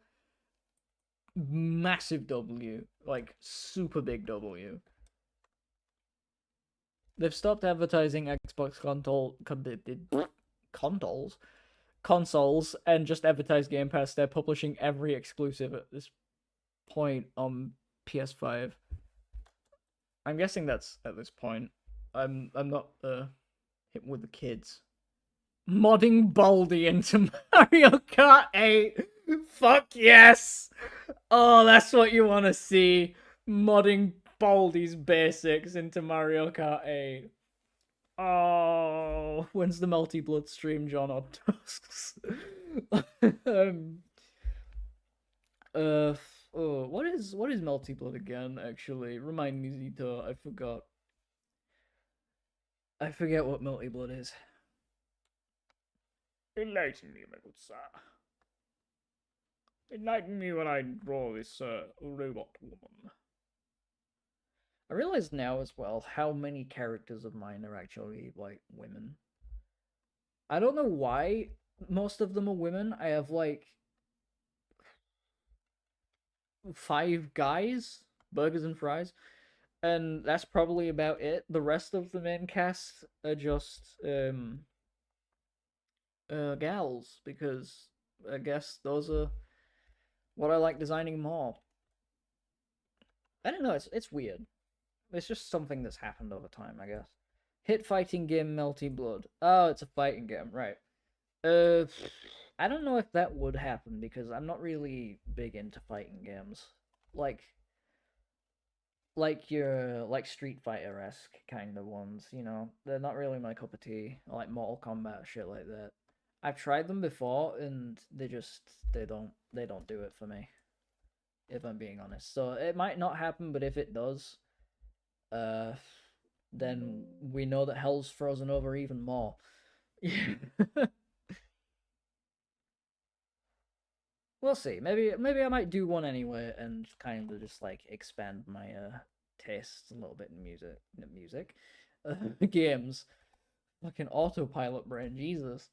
massive W. Like, super big W. They've stopped advertising Xbox consoles and just advertise Game Pass. They're publishing every exclusive at this point on PS5. I'm guessing that's at this point. I'm not hit with the kids. Modding Baldi into Mario Kart 8. Fuck yes. Oh, that's what you want to see. Modding Baldi's basics into Mario Kart 8. Oh, when's the multi-blood stream, John Oddteeth? What is multi-blood again, actually? Remind me, Zito, I forgot. I forget what multi-blood is. Enlighten me, my good sir. Enlighten me when I draw this robot woman. I realize now as well how many characters of mine are actually, like, women. I don't know why most of them are women. I have, like, 5 guys, burgers and fries, and that's probably about it. The rest of the main cast are just gals, because I guess those are what I like designing more. I don't know, it's weird. It's just something that's happened over time, I guess. Hit fighting game Melty Blood. Oh, it's a fighting game, right. I don't know if that would happen, because I'm not really big into fighting games. Like your, like, Street Fighter-esque kind of ones, you know? They're not really my cup of tea. Or like Mortal Kombat, shit like that. I've tried them before, and they don't do it for me. If I'm being honest. So it might not happen, but if it does, then we know that hell's frozen over even more. We'll see. Maybe I might do one anyway, and kind of just, like, expand my tastes a little bit in music, games. Fucking autopilot brain, Jesus.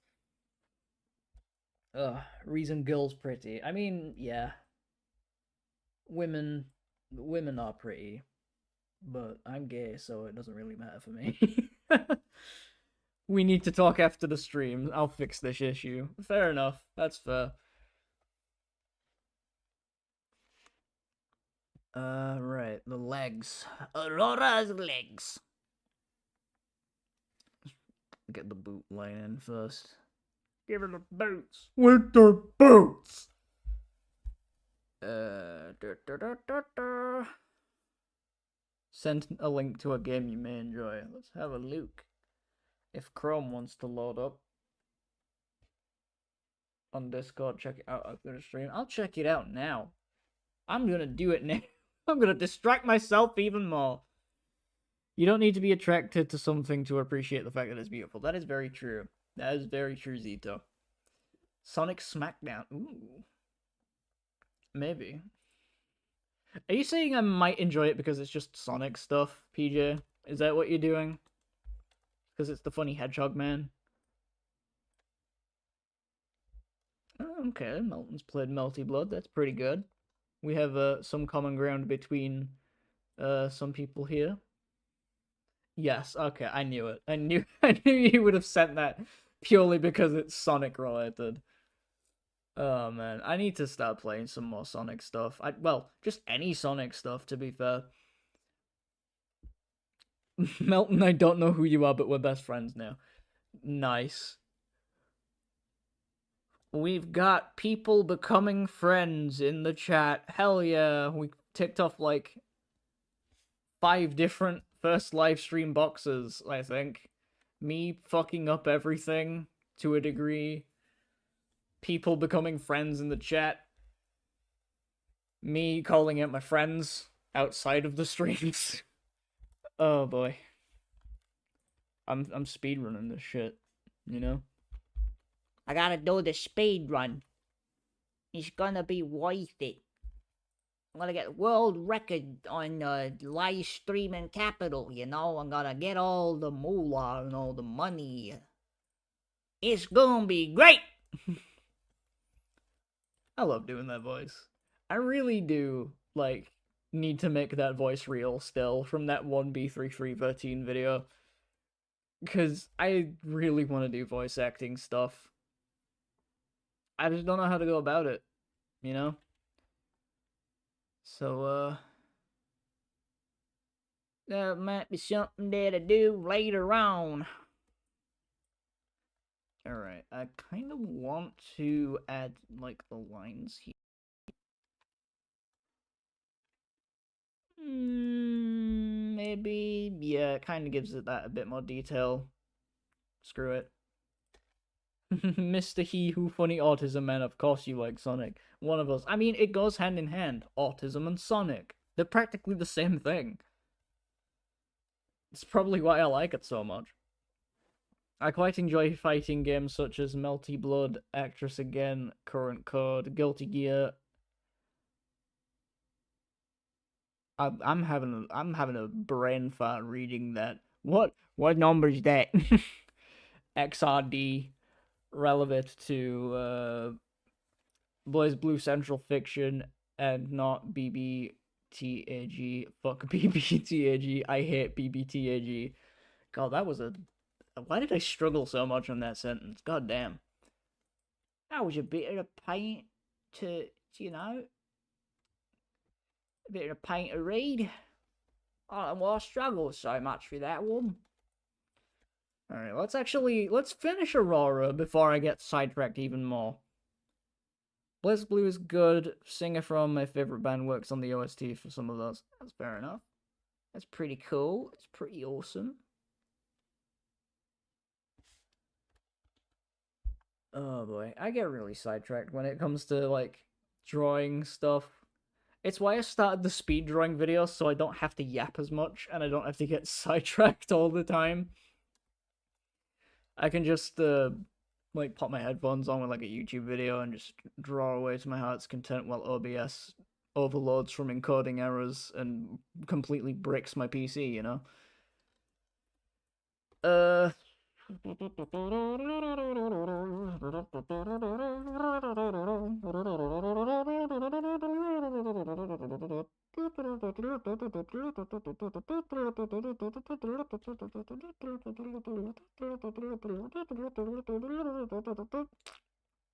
Reason girls pretty. I mean, yeah. Women are pretty, but I'm gay, so it doesn't really matter for me. We need to talk after the stream. I'll fix this issue. Fair enough. That's fair. Right. The legs. Aurora's legs. Get the boot line in first. Give her the boots. With the boots! Send a link to a game you may enjoy. Let's have a look. If Chrome wants to load up. on Discord. Check it out after the stream. I'll check it out now. I'm gonna do it now. I'm gonna distract myself even more. You don't need to be attracted to something to appreciate the fact that it's beautiful. That is very true. That is very true, Zito. Sonic Smackdown. Ooh. Maybe. Are you saying I might enjoy it because it's just Sonic stuff, PJ? Is that what you're doing? Because it's the funny hedgehog man? Oh, okay, Melton's played Melty Blood. That's pretty good. We have some common ground between some people here. Yes, okay, I knew it. I knew you would have sent that purely because it's Sonic related. Oh man, I need to start playing some more Sonic stuff. Well, just any Sonic stuff to be fair. Melton, I don't know who you are, but we're best friends now. Nice. We've got people becoming friends in the chat. Hell yeah, we ticked off like 5 different first live stream boxes, I think. Me fucking up everything to a degree. People becoming friends in the chat. Me calling out my friends outside of the streams. Oh boy. I'm speedrunning this shit, you know? I gotta do the speed run. It's gonna be worth it. I'm gonna get world record on live streaming capital, you know? I'm gonna get all the moolah and all the money. It's gonna be great! I love doing that voice. I really do, like, need to make that voice real still from that 1B3313 video. Because I really want to do voice acting stuff. I just don't know how to go about it, you know? So, that might be something that I do later on. Alright, I kind of want to add, like, the lines here. Maybe, yeah, it kind of gives it that a bit more detail. Screw it. Mr. He Who Funny Autism Man, of course you like Sonic. One of us. I mean, it goes hand in hand. Autism and Sonic. They're practically the same thing. It's probably why I like it so much. I quite enjoy fighting games such as Melty Blood, Actress Again, Current Code, Guilty Gear. I'm having a brain fart reading that. What number is that? XRD, relevant to Blaze Blue Central Fiction and not BBTAG. Fuck BBTAG. I hate BBTAG. God, that was a. Why did I struggle so much on that sentence? God damn. That was a bit of a pain to, you know, a bit of a pain to read. I don't know why I struggled so much with that one. Alright, let's finish Aurora before I get sidetracked even more. Blaze Blue is good. Singer from my favorite band works on the OST for some of those. That's fair enough. That's pretty cool. It's pretty awesome. Oh boy, I get really sidetracked when it comes to, like, drawing stuff. It's why I started the speed drawing video, so I don't have to yap as much, and I don't have to get sidetracked all the time. I can just, like, pop my headphones on with, like, a YouTube video and just draw away to my heart's content while OBS overloads from encoding errors and completely bricks my PC, you know?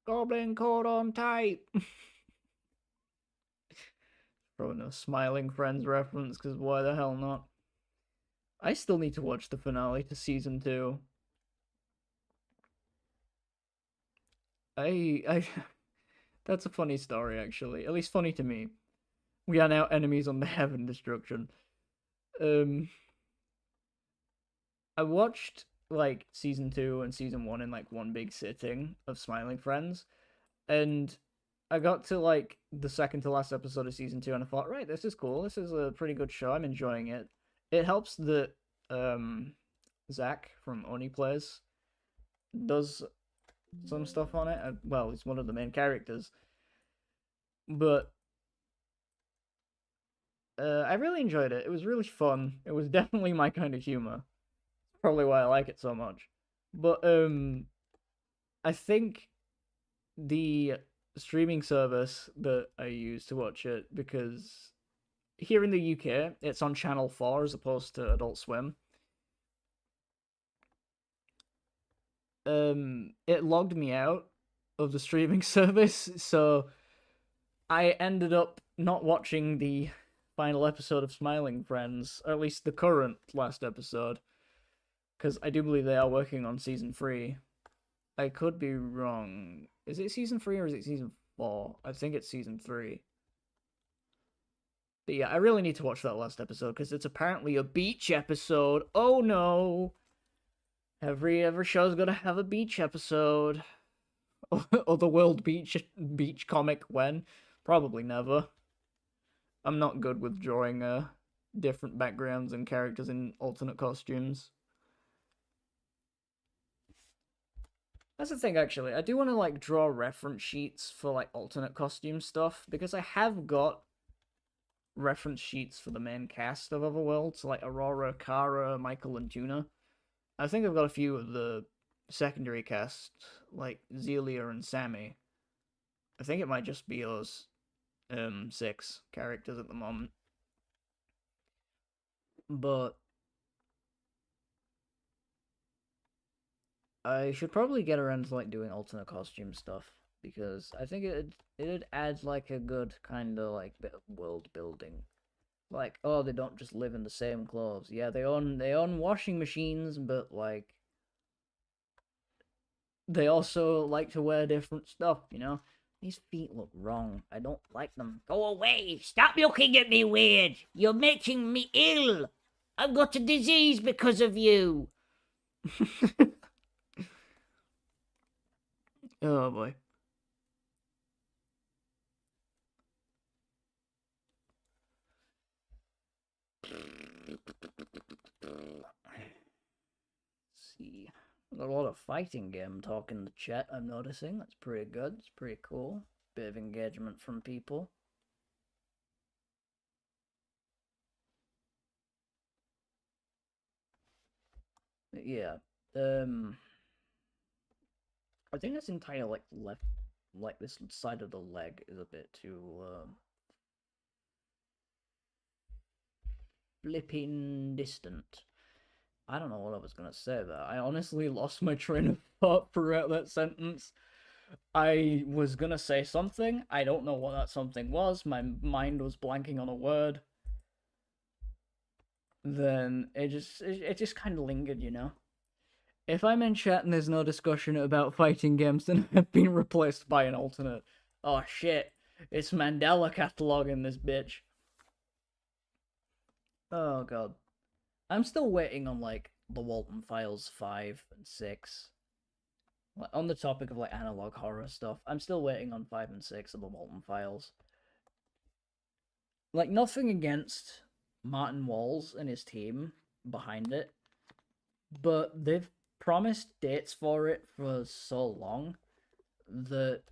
Goblin code on tape. Probably no Smiling Friends reference, because why the hell not? I still need to watch the finale to season 2. That's a funny story, actually. At least funny to me. We are now enemies on the Heaven Destruction. I watched, like, season 2 and season 1 in, like, one big sitting of Smiling Friends. And I got to like the second to last episode of season 2, and I thought, right, this is cool. This is a pretty good show. I'm enjoying it. It helps that Zach from Oni Plays does some stuff on it. Well, he's one of the main characters, but I really enjoyed it. It was really fun. It was definitely my kind of humor. Probably why I like it so much. But I think the streaming service that I use to watch it, because here in the UK it's on Channel 4 as opposed to Adult Swim. It logged me out of the streaming service, so I ended up not watching the final episode of Smiling Friends, or at least the current last episode, because I do believe they are working on season 3. I could be wrong. Is it season 3 or is it season 4? I think it's season 3. But yeah, I really need to watch that last episode because it's apparently a beach episode. Oh no! Every show's gotta have a beach episode. Or the world beach comic when? Probably never. I'm not good with drawing different backgrounds and characters in alternate costumes. That's the thing, actually. I do want to like draw reference sheets for like alternate costume stuff because I have got reference sheets for the main cast of Otherworld, so like Aurora, Kara, Michael, and Tuna. I think I've got a few of the secondary cast, like Zelia and Sammy. I think it might just be those 6 characters at the moment. But I should probably get around to like doing alternate costume stuff because I think it'd add like a good kind of like bit of world building. Like, oh, they don't just live in the same clothes. Yeah, they own washing machines, but like they also like to wear different stuff, you know? These feet look wrong. I don't like them. Go away! Stop looking at me weird! You're making me ill! I've got a disease because of you! Oh boy. See. Got a lot of fighting game talk in the chat, I'm noticing. That's pretty good. It's pretty cool. Bit of engagement from people. Yeah. I think this entire like left, like this side of the leg is a bit too flipping distant. I don't know what I was gonna say there. I honestly lost my train of thought throughout that sentence. I was gonna say something. I don't know what that something was. My mind was blanking on a word. Then it just kind of lingered, you know. If I'm in chat and there's no discussion about fighting games, then I've been replaced by an alternate. Oh shit! It's Mandela catalog in this bitch. Oh god. I'm still waiting on like the Walton Files 5 and 6. Like, on the topic of like analog horror stuff, I'm still waiting on 5 and 6 of the Walton Files. Like, nothing against Martin Walls and his team behind it, but they've promised dates for it for so long that,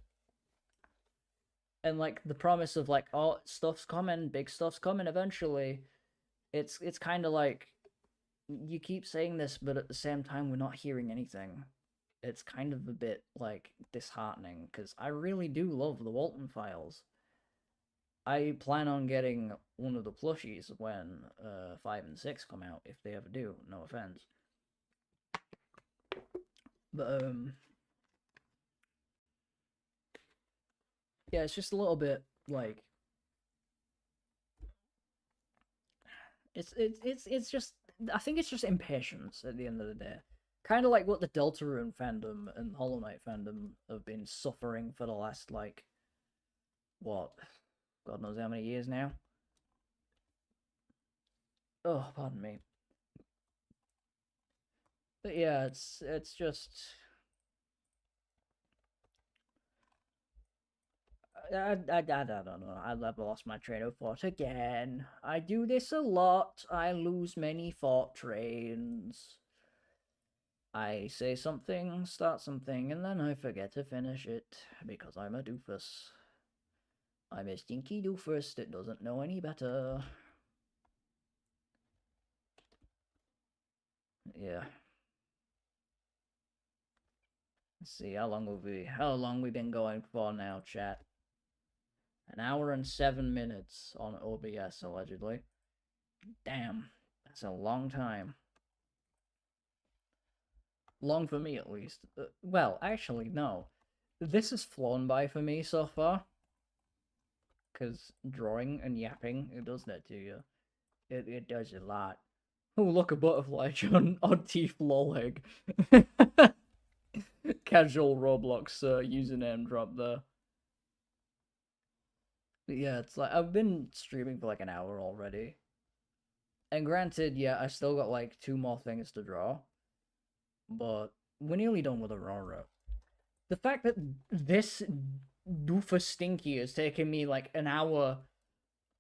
and like the promise of like, oh, stuff's coming, big stuff's coming eventually. It's kind of like you keep saying this, but at the same time we're not hearing anything. It's kind of a bit like disheartening because I really do love the Walton Files. I plan on getting one of the plushies when 5 and 6 come out, if they ever do. No offense. But yeah, it's just a little bit like it's just, I think it's just impatience at the end of the day. Kind of like what the Deltarune fandom and Hollow Knight fandom have been suffering for the last like what, God knows how many years now. Oh, pardon me. But yeah, it's just don't know. I've lost my train of thought again. I do this a lot. I lose many thought trains. I say something, start something, and then I forget to finish it because I'm a doofus. I'm a stinky doofus that doesn't know any better. Yeah. Let's see, how long we been going for now, chat? 1 hour and 7 minutes on OBS, allegedly. Damn, that's a long time. Long for me, at least. Well, actually, no. This has flown by for me so far. Because drawing and yapping, it does that to you. It does a lot. Oh, look, a butterfly on Oddteeth lolheg. Casual Roblox username drop there. But yeah, it's like, I've been streaming for like an hour already. And granted, yeah, I still got like 2 more things to draw. But we're nearly done with Aurora. The fact that this doofus stinky is taking me like an hour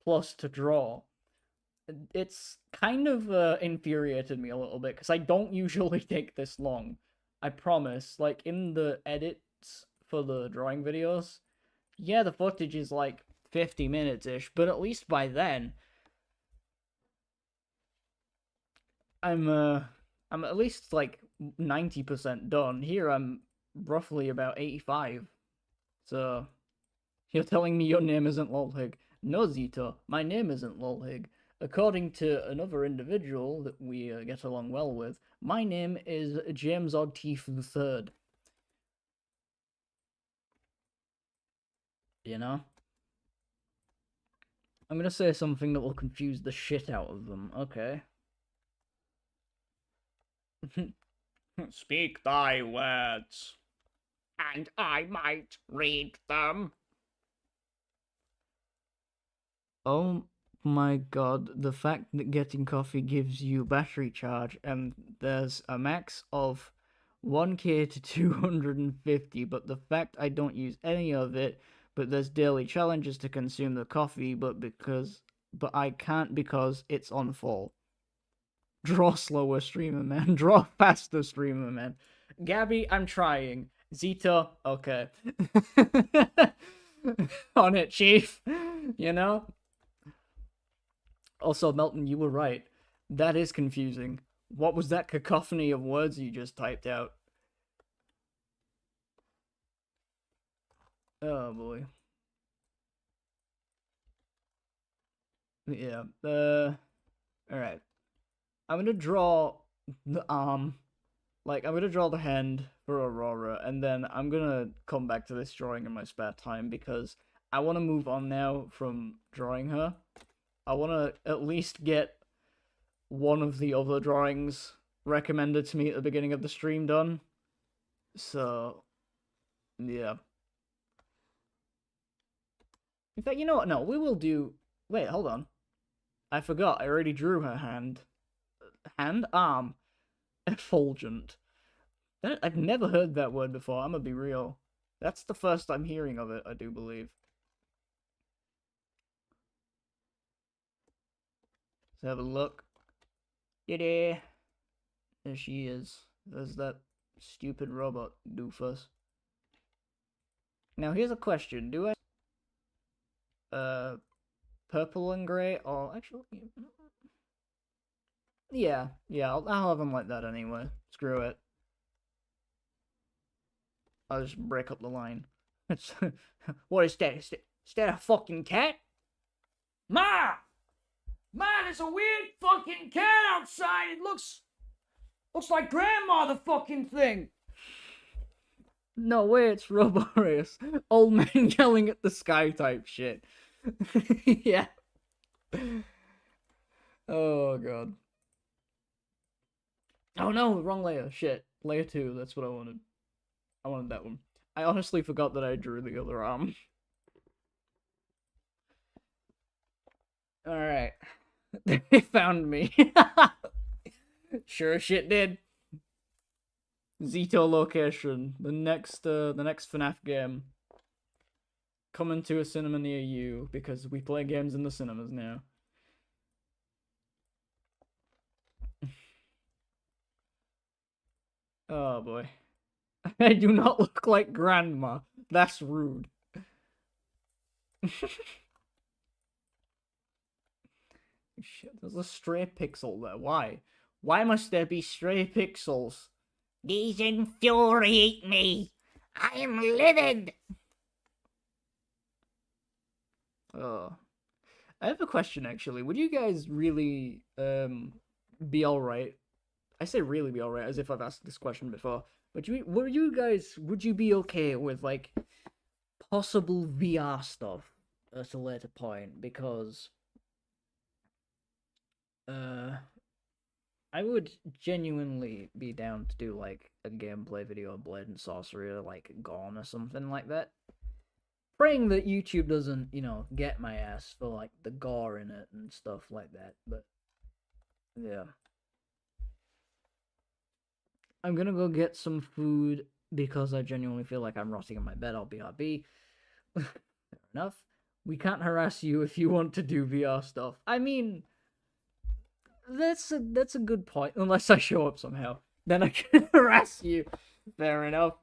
plus to draw, it's kind of infuriated me a little bit, because I don't usually take this long. I promise. Like, in the edits for the drawing videos, yeah, the footage is like 50 minutes-ish, but at least by then, I'm at least like 90% done. Here I'm roughly about 85. So, you're telling me your name isn't Lolhig? No, Zito, my name isn't Lolhig. According to another individual that we get along well with, my name is James Oddteeth III. You know? I'm gonna say something that will confuse the shit out of them, okay? Speak thy words, and I might read them. Oh my god, the fact that getting coffee gives you battery charge, and there's a max of 1k to 250, but the fact I don't use any of it, but there's daily challenges to consume the coffee, but I can't because it's on full. Draw slower, streamer man. Draw faster, streamer man. Gabby, I'm trying. Zito, okay. On it, chief. You know? Also, Melton, you were right. That is confusing. What was that cacophony of words you just typed out? Oh, boy. Yeah, alright. I'm gonna draw the arm. Like, I'm gonna draw the hand for Aurora, and then I'm gonna come back to this drawing in my spare time, because I want to move on now from drawing her. I want to at least get one of the other drawings recommended to me at the beginning of the stream done. So, yeah. In fact, you know what? No, we will do... Wait, hold on. I forgot. I already drew her hand. Hand? Arm. Effulgent. I've never heard that word before, I'm gonna be real. That's the first I'm hearing of it, I do believe. Let's have a look. There she is. There's that stupid robot doofus. Now here's a question. Do I... purple and grey, or actually... Yeah, I'll have them like that anyway. Screw it. I'll just break up the line. What is that? Is that a fucking cat? Ma! Ma, there's a weird fucking cat outside. It looks like grandma, the fucking thing. No way, it's Roboreus. Old man yelling at the sky type shit. Yeah. Oh god. Oh no, wrong layer. Shit. Layer 2, that's what I wanted. I wanted that one. I honestly forgot that I drew the other arm. Alright. They found me. Sure shit did. Zito location. The next FNAF game. coming to a cinema near you because we play games in the cinemas now. Oh boy. I do not look like grandma. That's rude. Shit, there's a stray pixel there. Why? Why must there be stray pixels? These infuriate me. I am livid. Oh. I have a question actually. Would you guys really be alright? I say really be alright as if I've asked this question before. But would you be okay with like possible VR stuff at a later point? Because I would genuinely be down to do like a gameplay video of Blade and Sorcery or like Gone or something like that. Praying that YouTube doesn't, get my ass for like the gore in it and stuff like that. But yeah. I'm gonna go get some food because I genuinely feel like I'm rotting in my bed. I'll BRB. Fair enough. We can't harass you if you want to do VR stuff. I mean, that's a good point. Unless I show up somehow, then I can harass you. Fair enough.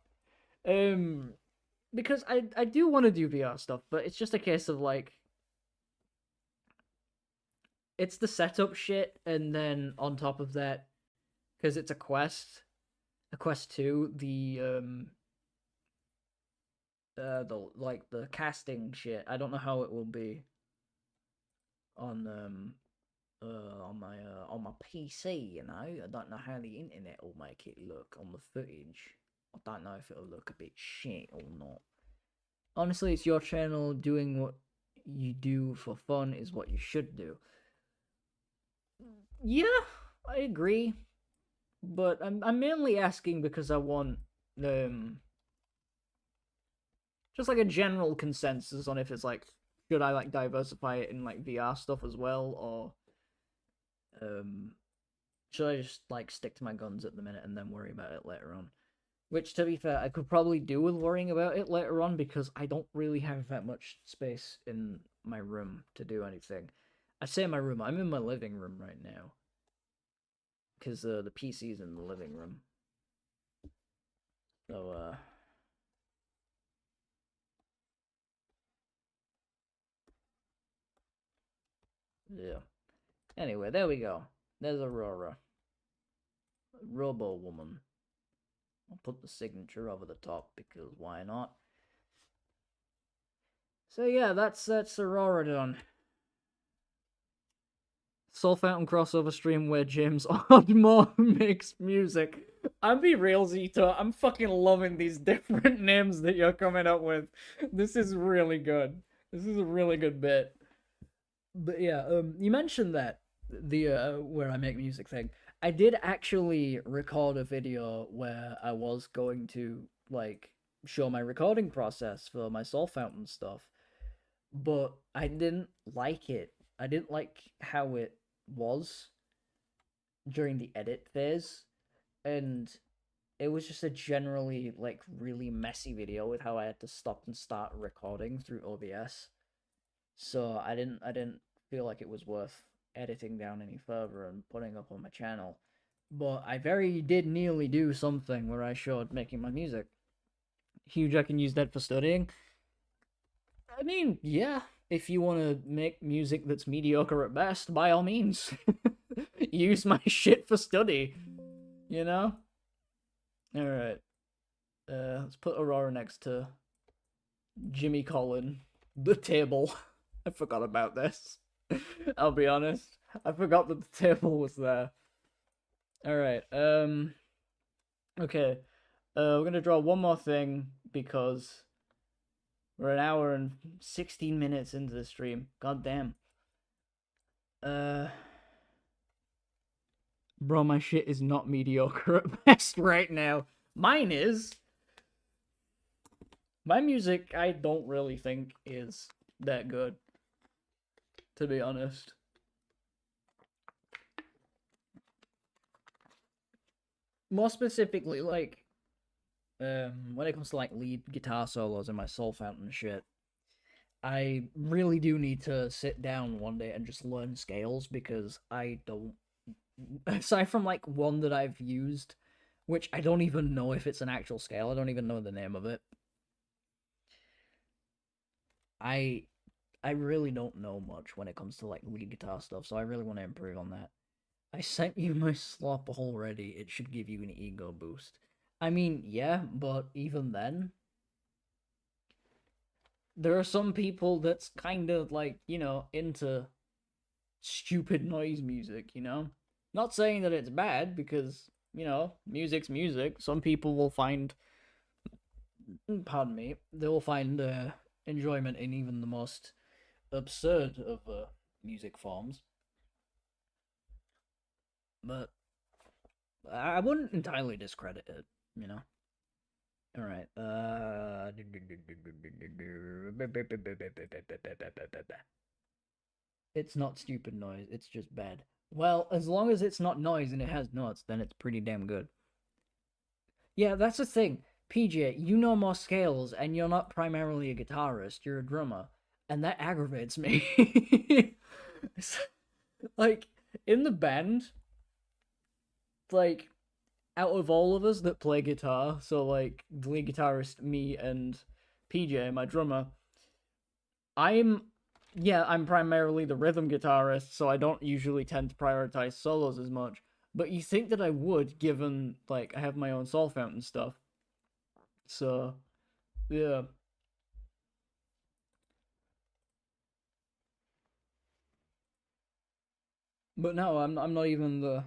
Because I do want to do VR stuff, but it's just a case of like, it's the setup shit, and then on top of that, because it's a Quest 2, the casting shit. I don't know how it will be on my PC. I don't know how the internet will make it look on the footage. I don't know if it'll look a bit shit or not. Honestly, it's your channel. Doing what you do for fun is what you should do. Yeah, I agree. But I'm mainly asking because I want just like a general consensus on if it's like, should I like diversify it in like VR stuff as well, or should I just like stick to my guns at the minute and then worry about it later on? Which, to be fair, I could probably do with worrying about it later on because I don't really have that much space in my room to do anything. I say my room, I'm in my living room right now. Because the PC's in the living room. So, yeah. Anyway, there we go. There's Aurora. Robo Woman. I'll put the signature over the top because why not? So yeah, that's Aurora done. Soul Fountain crossover stream where James Oddmore makes music. I'm be real, Zito. I'm fucking loving these different names that you're coming up with. This is really good. This is a really good bit. But yeah, you mentioned that the where I make music thing. I did actually record a video where I was going to like show my recording process for my Soul Fountain stuff, but I didn't like it. I didn't like how it was during the edit phase, and it was just a generally like really messy video with how I had to stop and start recording through OBS. So I didn't feel like it was worth editing down any further and putting up on my channel. But I very did nearly do something where I showed making my music. Huge, I can use that for studying. I mean, yeah, if you want to make music that's mediocre at best, by all means. Use my shit for study. You know? Alright. Let's put Aurora next to Jimmy Collin. The table. I forgot about this. I'll be honest. I forgot that the table was there. Alright, okay. We're gonna draw one more thing because we're an hour and 16 minutes into the stream. God damn. Bro, my shit is not mediocre at best right now. Mine is. My music, I don't really think is that good, to be honest. More specifically, like, when it comes to like lead guitar solos in my Soul Fountain shit, I really do need to sit down one day and just learn scales because I don't. Aside from like one that I've used, which I don't even know if it's an actual scale. I don't even know the name of it. I I really don't know much when it comes to like lead guitar stuff, so I really want to improve on that. I sent you my slop already. It should give you an ego boost. I mean, yeah, but even then, there are some people that's kind of like, into stupid noise music, Not saying that it's bad because, music's music. Some people will find, pardon me, they will find enjoyment in even the most absurd of music forms. But I wouldn't entirely discredit it. All right. It's not stupid noise. It's just bad. Well, as long as it's not noise and it has notes, then it's pretty damn good. Yeah, that's the thing. PJ, you know more scales, and you're not primarily a guitarist. You're a drummer, and that aggravates me. Like in the band, like out of all of us that play guitar, so like the lead guitarist, me, and PJ, my drummer, I'm I'm primarily the rhythm guitarist, so I don't usually tend to prioritize solos as much. But you think that I would, given like I have my own soul fountain stuff. So yeah. But no, I'm not even the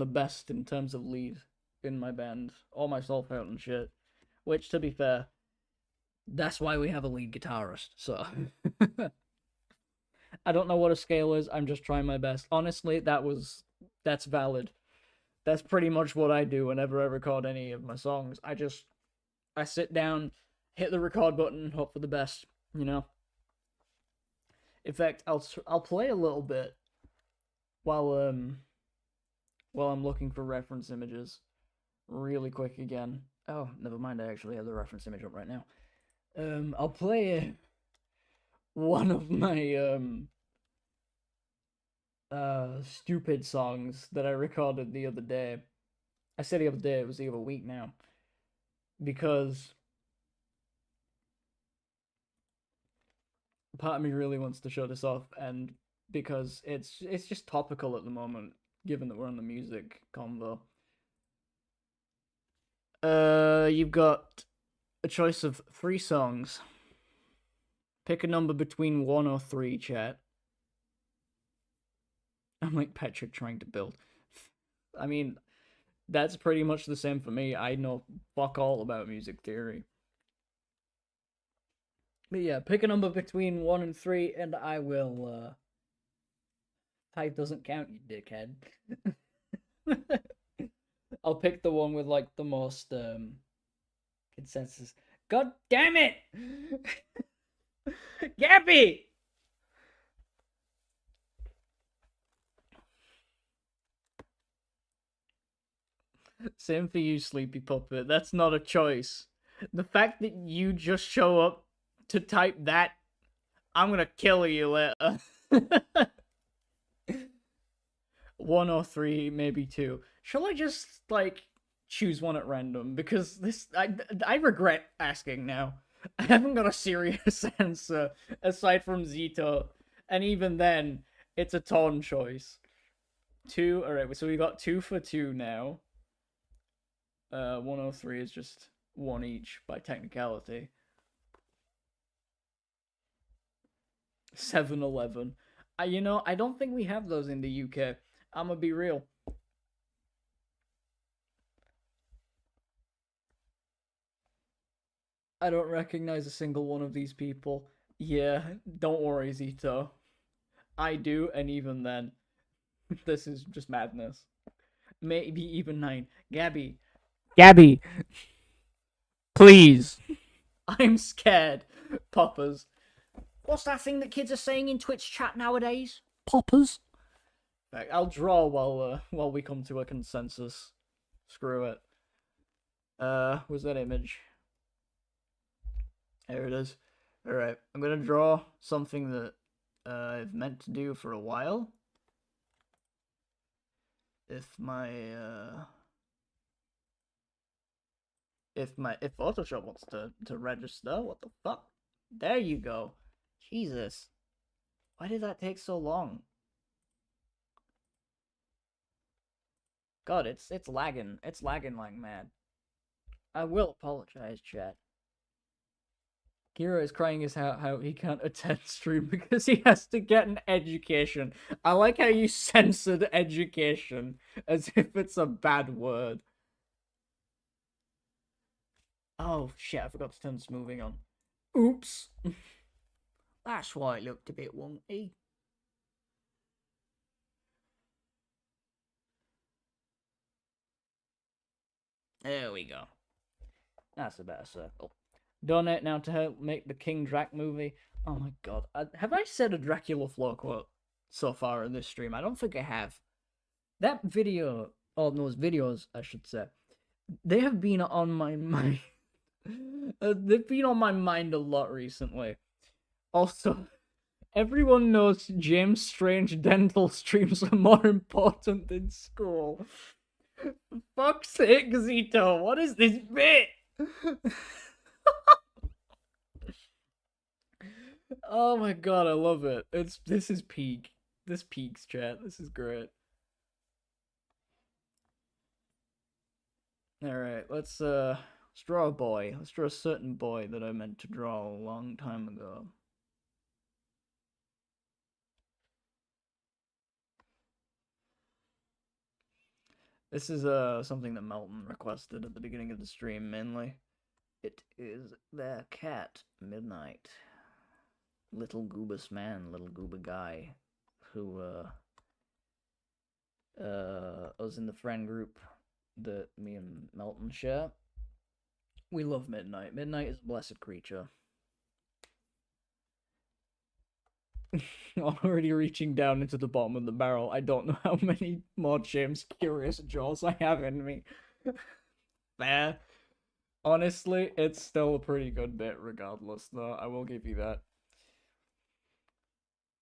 best in terms of lead in my band. All my soul fountain shit. Which to be fair, that's why we have a lead guitarist, so I don't know what a scale is. I'm just trying my best. Honestly, that's valid. That's pretty much what I do whenever I record any of my songs. I sit down, hit the record button, hope for the best. In fact, I'll play a little bit while while I'm looking for reference images really quick again. Oh, never mind. I actually have the reference image up right now. I'll play one of my stupid songs that I recorded the other day. I said the other day, it was the other week now. Because part of me really wants to show this off, and because it's just topical at the moment, given that we're on the music convo. You've got a choice of 3 songs. Pick a number between 1 or 3, chat. I'm like Patrick trying to build. I mean, that's pretty much the same for me. I know fuck all about music theory. But yeah, pick a number between 1 and 3, and I will, Type doesn't count, you dickhead. I'll pick the one with, like, the most, consensus. God damn it! Gabby! Same for you, Sleepy Puppet. That's not a choice. The fact that you just show up to type that, I'm gonna kill you later. 1 or 3, maybe 2. Shall I just, like, choose one at random? Because I regret asking now. I haven't got a serious answer aside from Zito. And even then, it's a torn choice. 2, alright, so we got 2 for 2 now. 103 is just 1 each by technicality. 7-Eleven. I don't think we have those in the UK. I'm gonna be real. I don't recognize a single one of these people. Yeah, don't worry, Zito. I do, and even then, this is just madness. Maybe even 9. Gabby, please. I'm scared. Poppers. What's that thing that kids are saying in Twitch chat nowadays? Poppers. I'll draw while we come to a consensus. Screw it. Was that image? There it is. Alright, I'm gonna draw something that I've meant to do for a while. If Photoshop wants to register, what the fuck? There you go. Jesus. Why did that take so long? God, it's lagging. It's lagging like mad. I will apologize, chat. Kira is crying as how he can't attend stream because he has to get an education. I like how you censored education as if it's a bad word. Oh shit, I forgot to turn smoothing on. Oops. That's why it looked a bit wonky. There we go. That's a better circle. Donate now to help make the King Drac movie. Oh my god. Have I said a Dracula Floor quote so far in this stream? I don't think I have. That video, or those videos, I should say, they have been on my mind. They've been on my mind a lot recently. Also, everyone knows James Strange dental streams are more important than school. For fuck's sake, Zito, what is this bit? Oh my god, I love it. This is peak. This peaks, chat. This is great. Alright, let's draw a boy. Let's draw a certain boy that I meant to draw a long time ago. This is something that Melton requested at the beginning of the stream mainly. It is their cat, Midnight. Little goobus man, little gooba guy, who was in the friend group that me and Melton share. We love Midnight. Midnight is a blessed creature. Already reaching down into the bottom of the barrel. I don't know how many more James Curious Jaws I have in me. Fair. Honestly, it's still a pretty good bit regardless, though. I will give you that.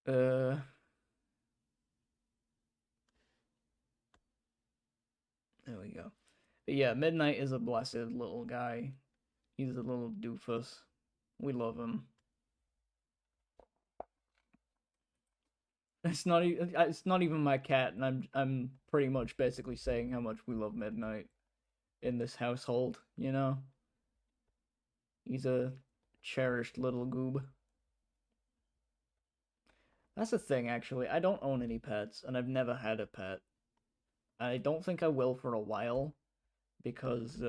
There we go. But yeah, Midnight is a blessed little guy. He's a little doofus. We love him. It's not even my cat, and I'm pretty much basically saying how much we love Midnight in this household, you know? He's a cherished little goob. That's the thing, actually. I don't own any pets, and I've never had a pet. I don't think I will for a while, because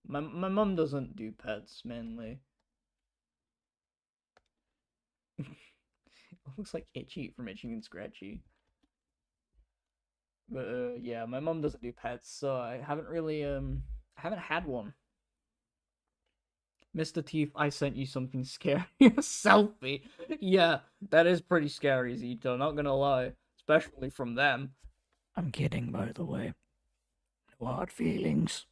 my mum doesn't do pets mainly. It looks like Itchy from Itchy and Scratchy. But yeah, my mum doesn't do pets, so I haven't really I haven't had one. Mr. Teeth, I sent you something scary. A selfie. Yeah, that is pretty scary, Zito, not gonna lie. Especially from them. I'm kidding, by the way. No hard feelings.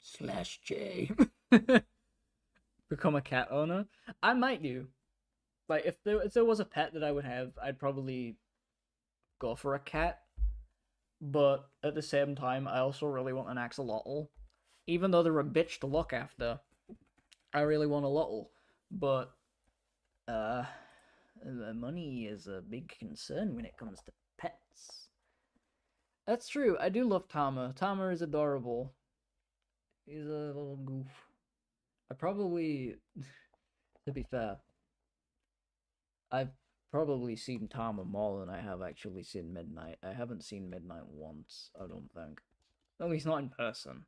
/J. Become a cat owner? I might do. Like, if there was a pet that I would have, I'd probably go for a cat. But at the same time, I also really want an axolotl. Even though they're a bitch to look after, I really want a lotl. But, money is a big concern when it comes to pets. That's true, I do love Tama. Tama is adorable. He's a little goof. I probably, to be fair, I've probably seen Tama more than I have actually seen Midnight. I haven't seen Midnight once, I don't think. At least not in person.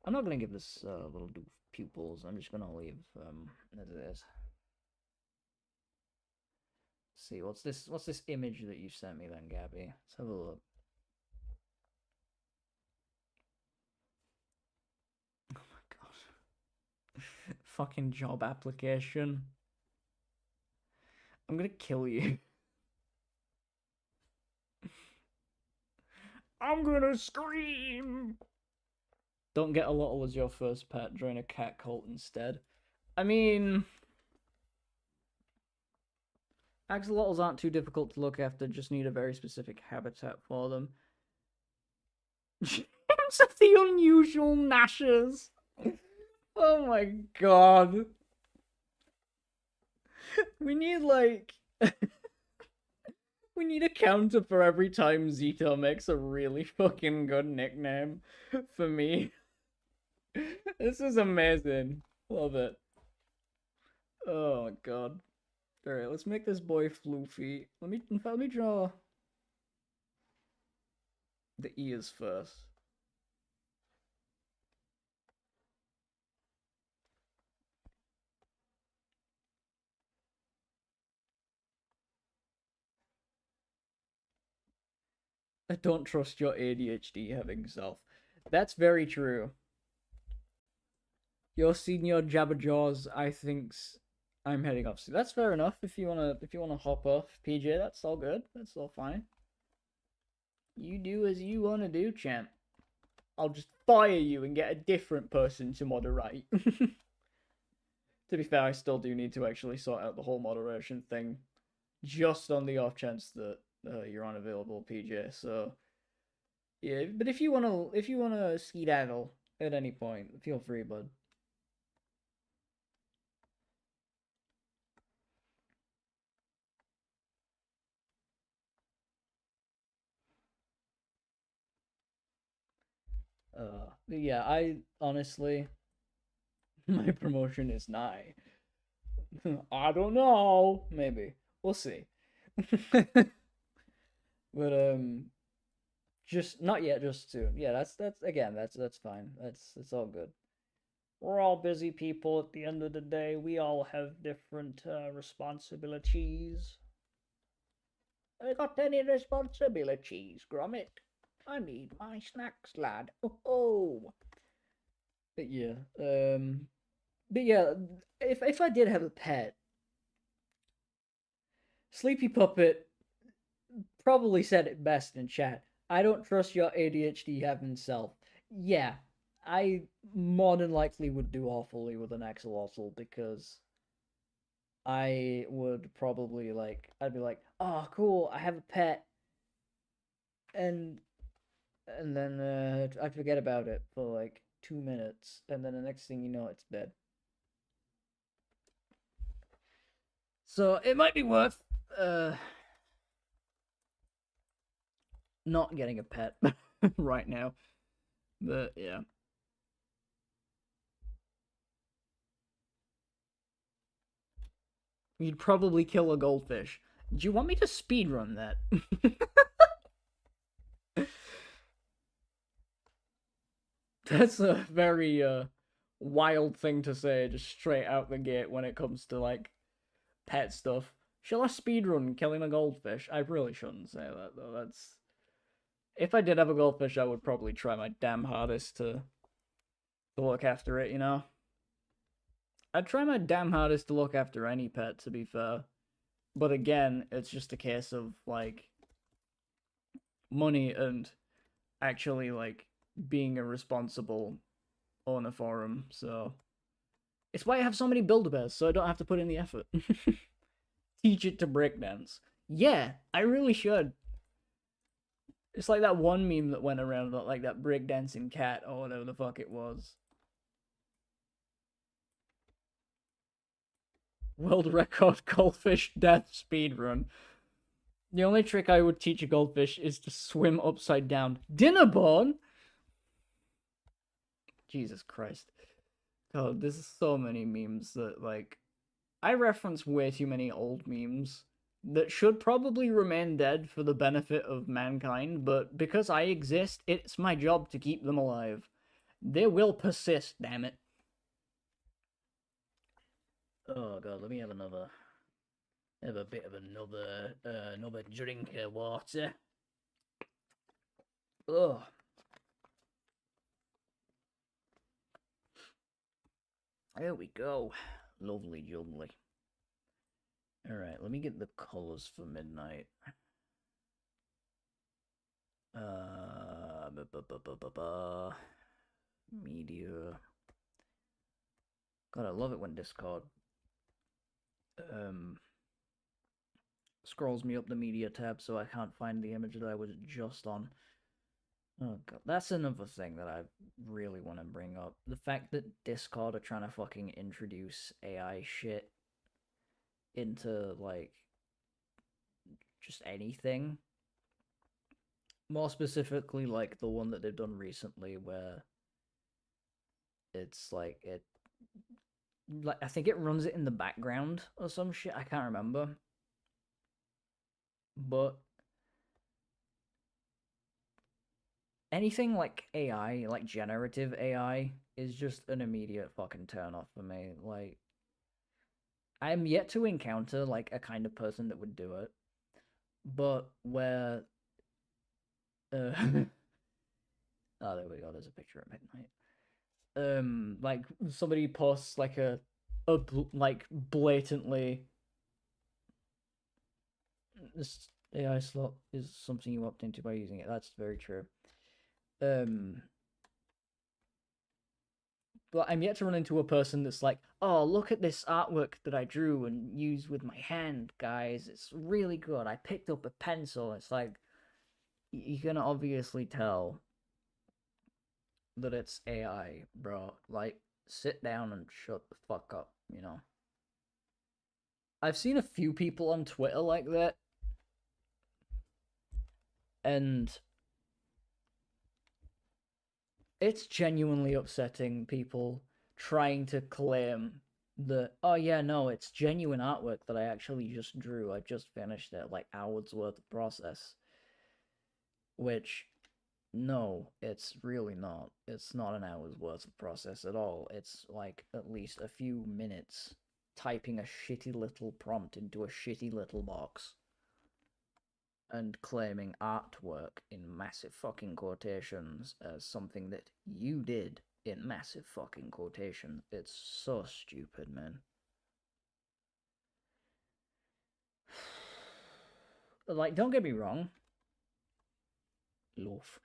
I'm not gonna give this little doof pupils. I'm just gonna leave as it is. Let's see, what's this image that you sent me then, Gabby? Let's have a look. Oh my god. Fucking job application. I'm gonna kill you. I'm gonna scream. Don't get a Lottle as your first pet. Join a cat cult instead. I mean, axolotls aren't too difficult to look after. Just need a very specific habitat for them. James of the unusual gnashers. Oh my god. We need like we need a counter for every time Zito makes a really fucking good nickname for me. This is amazing. Love it. Oh my god. Alright, let's make this boy floofy. Let me draw the ears first. I don't trust your ADHD having self. That's very true. Your senior Jabba Jaws, I think's I'm heading off. So that's fair enough. If you wanna hop off, PJ, that's all good. That's all fine. You do as you wanna do, champ. I'll just fire you and get a different person to moderate. To be fair, I still do need to actually sort out the whole moderation thing, just on the off chance that you're unavailable, PJ. So yeah, but if you wanna skedaddle at any point, feel free, bud. Yeah, I honestly, my promotion is nigh. I don't know, maybe we'll see. But just not yet, just soon. Yeah, that's again, that's fine. That's all good. We're all busy people at the end of the day. We all have different responsibilities. I got any responsibilities, Gromit? I need my snacks, lad. Oh. But yeah, if I did have a pet, Sleepy Puppet probably said it best in chat. I don't trust your ADHD having self. Yeah, I more than likely would do awfully with an axolotl because I would probably I'd be like, oh cool, I have a pet, and then I forget about it for like 2 minutes, and then the next thing you know, it's dead. So it might be worth not getting a pet right now, but yeah. You'd probably kill a goldfish. Do you want me to speedrun that? That's a very wild thing to say just straight out the gate when it comes to like pet stuff. Shall I speedrun killing a goldfish? I really shouldn't say that though. That's if I did have a goldfish, I would probably try my damn hardest to look after it, you know? I'd try my damn hardest to look after any pet, to be fair. But again, it's just a case of like money and actually like being a responsible owner for them. So it's why I have so many Build-A-Bears, so I don't have to put in the effort. Teach it to breakdance. Yeah, I really should. It's like that one meme that went around about like that breakdancing cat or whatever the fuck it was. World record goldfish death speedrun. The only trick I would teach a goldfish is to swim upside down. Dinnerbone? Jesus Christ. God, there's so many memes that, like, I reference way too many old memes that should probably remain dead for the benefit of mankind, but because I exist, it's my job to keep them alive. They will persist, damn it. Oh god, let me have another. Have a bit of another drink of water. Ugh. There we go. Lovely jubbly. Alright, let me get the colors for midnight. God, I love it when Discord scrolls me up the media tab so I can't find the image that I was just on. Oh god, that's another thing that I really want to bring up. The fact that Discord are trying to fucking introduce AI shit into, like, just anything. More specifically, like, the one that they've done recently where it's, like, I think it runs it in the background or some shit, I can't remember. But anything like AI, like generative AI, is just an immediate fucking turn off for me. Like, I am yet to encounter like a kind of person that would do it, but where, uh, oh, there we go. There's a picture at midnight. Like somebody posts like like blatantly, this AI slot is something you opt into by using it. That's very true. But I'm yet to run into a person that's like, oh, look at this artwork that I drew and used with my hand, guys. It's really good. I picked up a pencil. It's like, you can obviously tell that it's AI, bro. Like, sit down and shut the fuck up, you know? I've seen a few people on Twitter like that. And it's genuinely upsetting people trying to claim that, oh yeah, no, it's genuine artwork that I actually just drew. I just finished it, like hours worth of process. Which, no, it's really not. It's not an hour's worth of process at all. It's like at least a few minutes typing a shitty little prompt into a shitty little box and claiming artwork in massive fucking quotations as something that you did in massive fucking quotations. It's so stupid, man. Like, don't get me wrong. Loof.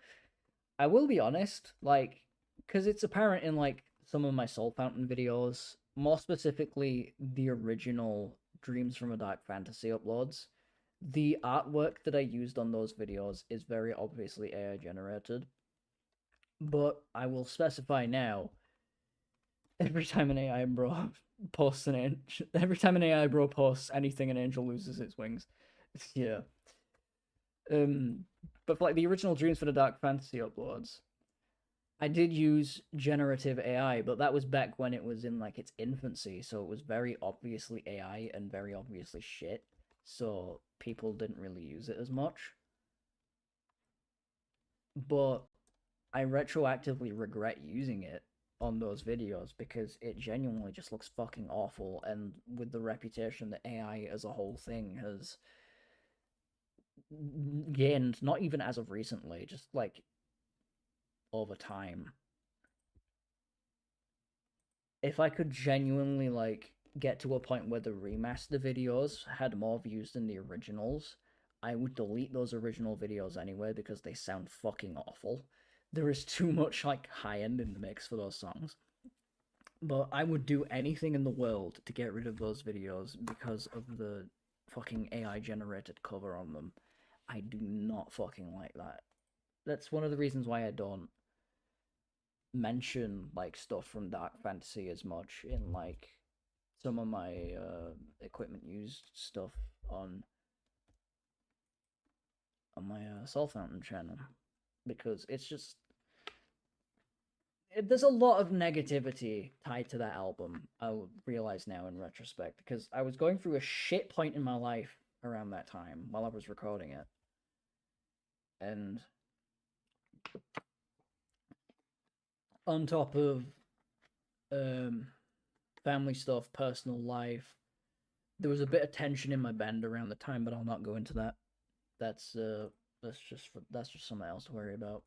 I will be honest, like, because it's apparent in, like, some of my Soul Fountain videos, more specifically the original Dreams from a Dark Fantasy uploads. The artwork that I used on those videos is very obviously AI generated. But I will specify now, every time an AI bro posts an angel, every time an AI bro posts anything, an angel loses its wings. Yeah. But for like the original Dreams for the Dark Fantasy uploads, I did use generative AI, but that was back when it was in like its infancy, so it was very obviously AI and very obviously shit. So people didn't really use it as much. But I retroactively regret using it on those videos because it genuinely just looks fucking awful, and with the reputation that AI as a whole thing has gained, not even as of recently, just like over time. If I could genuinely like get to a point where the remaster videos had more views than the originals, I would delete those original videos anyway because they sound fucking awful. There is too much like high end in the mix for those songs. But I would do anything in the world to get rid of those videos because of the fucking AI generated cover on them. I do not fucking like that. That's one of the reasons why I don't mention like stuff from Dark Fantasy as much in like some of my equipment used stuff on my Soul Fountain channel, because it's just there's a lot of negativity tied to that album. I realize now in retrospect, because I was going through a shit point in my life around that time while I was recording it, and on top of family stuff, personal life, there was a bit of tension in my band around the time, but I'll not go into that. That's just something else to worry about.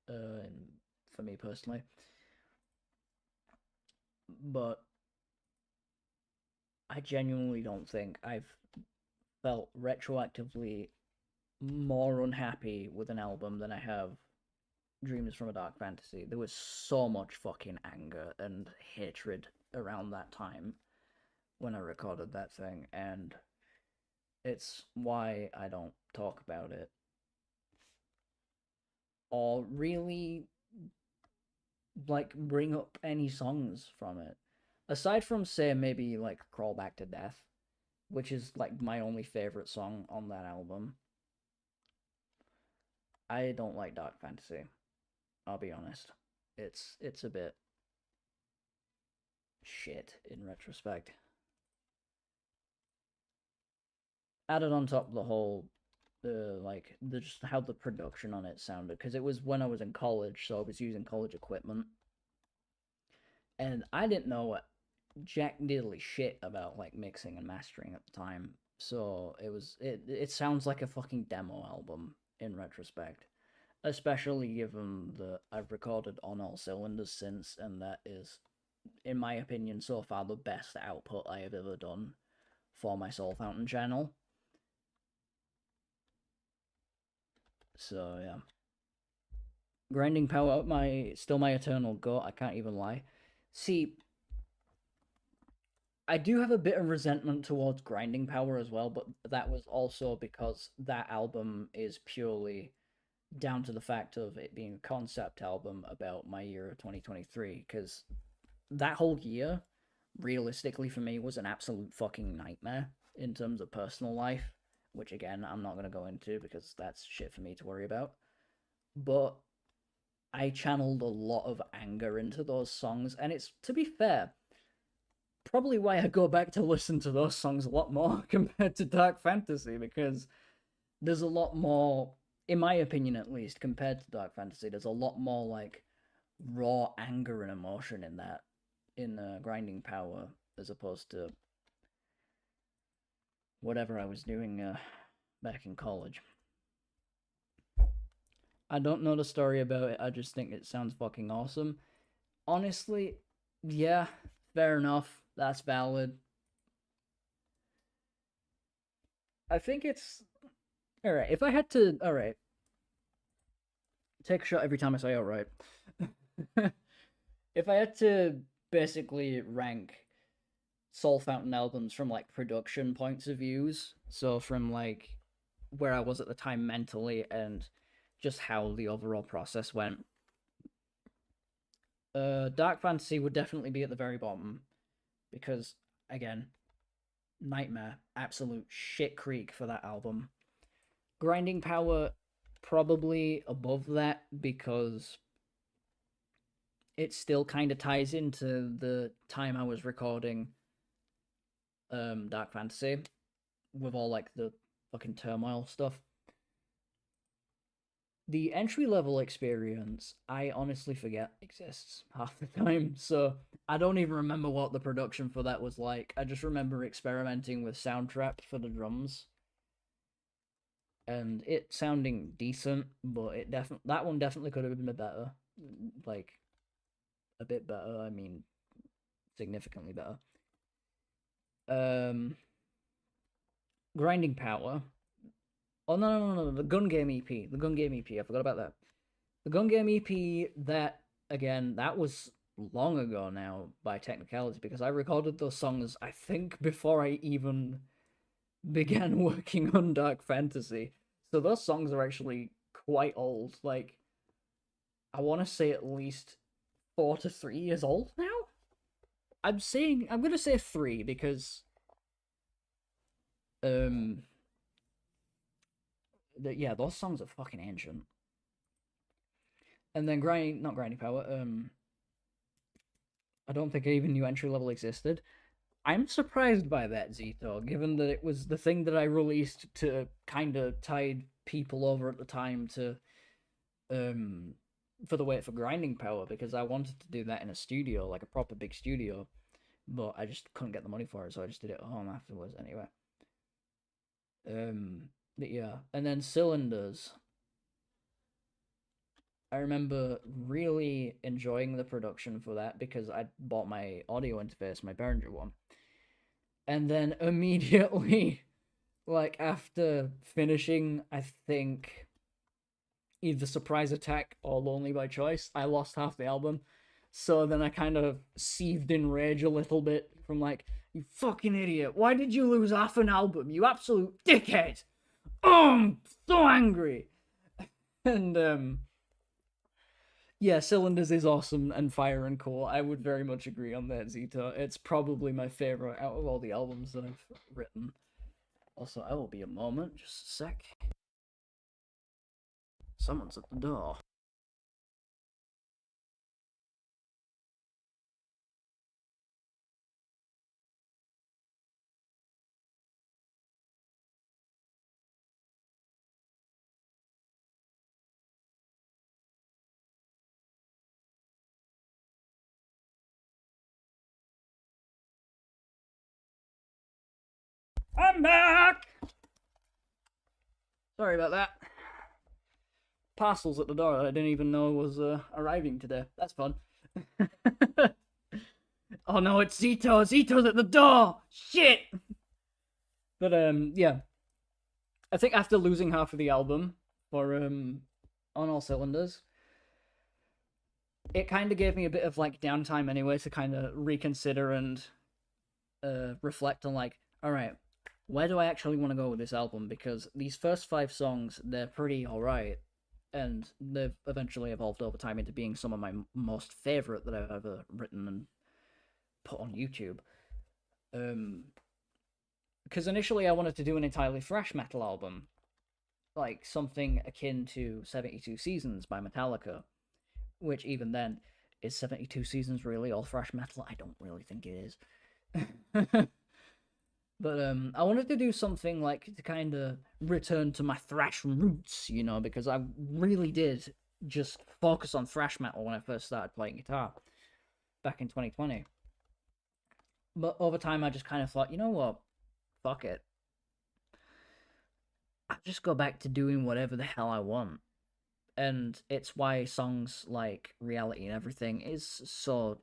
And for me personally, but I genuinely don't think I've felt retroactively more unhappy with an album than I have Dreams from a Dark Fantasy. There was so much fucking anger and hatred around that time when I recorded that thing, and it's why I don't talk about it or really like bring up any songs from it. Aside from say maybe like Crawl Back to Death, which is like my only favorite song on that album. I don't like dark fantasy. I'll be honest. It's a bit shit in retrospect. Added on top of the whole like the just how the production on it sounded, because it was when I was in college, so I was using college equipment, and I didn't know what jack diddly shit about like mixing and mastering at the time. So it sounds like a fucking demo album in retrospect, especially given that I've recorded on all cylinders since, and that is, in my opinion, so far the best output I have ever done for my Soul Fountain channel. So yeah, grinding power, still my eternal goat. I can't even lie. See, I do have a bit of resentment towards grinding power as well, but that was also because that album is purely down to the fact of it being a concept album about my year of 2023, because that whole year, realistically for me, was an absolute fucking nightmare in terms of personal life, which again, I'm not going to go into because that's shit for me to worry about. But I channeled a lot of anger into those songs, and it's, to be fair, probably why I go back to listen to those songs a lot more compared to dark fantasy, because there's a lot more, in my opinion at least, compared to dark fantasy, there's a lot more like raw anger and emotion in that, in grinding power, as opposed to whatever I was doing back in college. I don't know the story about it, I just think it sounds fucking awesome. Honestly, yeah, fair enough, that's valid. I think it's alright. If I had to, alright, take a shot every time I say alright. If I had to basically rank Soul Fountain albums from like production points of views, so from like where I was at the time mentally and just how the overall process went, Dark Fantasy would definitely be at the very bottom, because again, nightmare, absolute shit creek for that album. Grinding Power probably above that, because it still kind of ties into the time I was recording Dark Fantasy with all like the fucking turmoil stuff. The entry level experience, I honestly forget exists half the time, so I don't even remember what the production for that was like. I just remember experimenting with Soundtrap for the drums, and it sounding decent, but that one definitely could have been better, like a bit better. I mean, significantly better. Grinding Power. Oh no, the Gun Game EP. The Gun Game EP. I forgot about that. The Gun Game EP, that again, that was long ago now by technicality, because I recorded those songs I think before I even began working on Dark Fantasy. So those songs are actually quite old. Like, I want to say at least 4 to 3 years old now. I'm gonna say 3 because yeah, those songs are fucking ancient. And then not grinding power. I don't think I even knew entry level existed. I'm surprised by that, Zito, given that it was the thing that I released to kind of tide people over at the time to for the wait for grinding power, because I wanted to do that in a studio, like a proper big studio, but I just couldn't get the money for it, so I just did it at home afterwards anyway. But yeah, and then Cylinders. I remember really enjoying the production for that because I bought my audio interface, my Behringer one. And then immediately, like after finishing, I think either Surprise Attack or Lonely by Choice, I lost half the album So then I kind of seethed in rage a little bit from like, you fucking idiot. Why did you lose half an album? You absolute dickhead. Oh, I'm so angry. And yeah, Cylinders is awesome and Fire and Core. I would very much agree on that, Zeta. It's probably my favorite out of all the albums that I've written. Also, I will be a moment, just a sec. Someone's at the door. I'm back! Sorry about that. Parcels at the door that I didn't even know was arriving today. That's fun. Oh no, it's Zito! Zito's at the door! Shit! But yeah. I think after losing half of the album for On All Cylinders, it kind of gave me a bit of like downtime anyway to kind of reconsider and reflect on like, all right, where do I actually want to go with this album? Because these first 5 songs, they're pretty alright, and they've eventually evolved over time into being some of my most favorite that I've ever written and put on YouTube. Because initially I wanted to do an entirely thrash metal album, like something akin to 72 Seasons by Metallica, which even then, is 72 Seasons really all thrash metal? I don't really think it is. But I wanted to do something like to kind of return to my thrash roots, you know, because I really did just focus on thrash metal when I first started playing guitar back in 2020. But over time, I just kind of thought, you know what? Fuck it. I'll just go back to doing whatever the hell I want. And it's why songs like Reality and Everything is so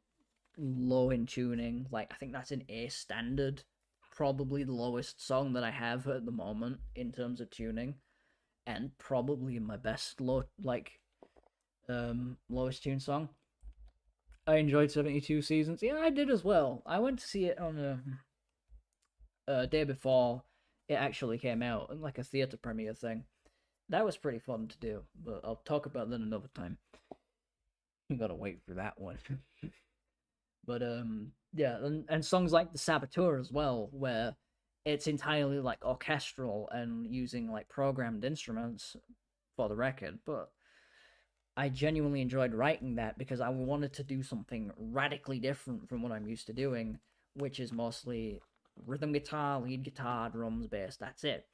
low in tuning. Like, I think that's an A standard. Probably the lowest song that I have at the moment in terms of tuning, and probably my best lowest tune song. I enjoyed 72 Seasons. Yeah, I did as well. I went to see it on a day before it actually came out, like a theater premiere thing. That was pretty fun to do, but I'll talk about that another time. You gotta wait for that one. But yeah, and songs like The Saboteur as well, where it's entirely like orchestral and using like programmed instruments for the record, but I genuinely enjoyed writing that because I wanted to do something radically different from what I'm used to doing, which is mostly rhythm guitar, lead guitar, drums, bass, that's it.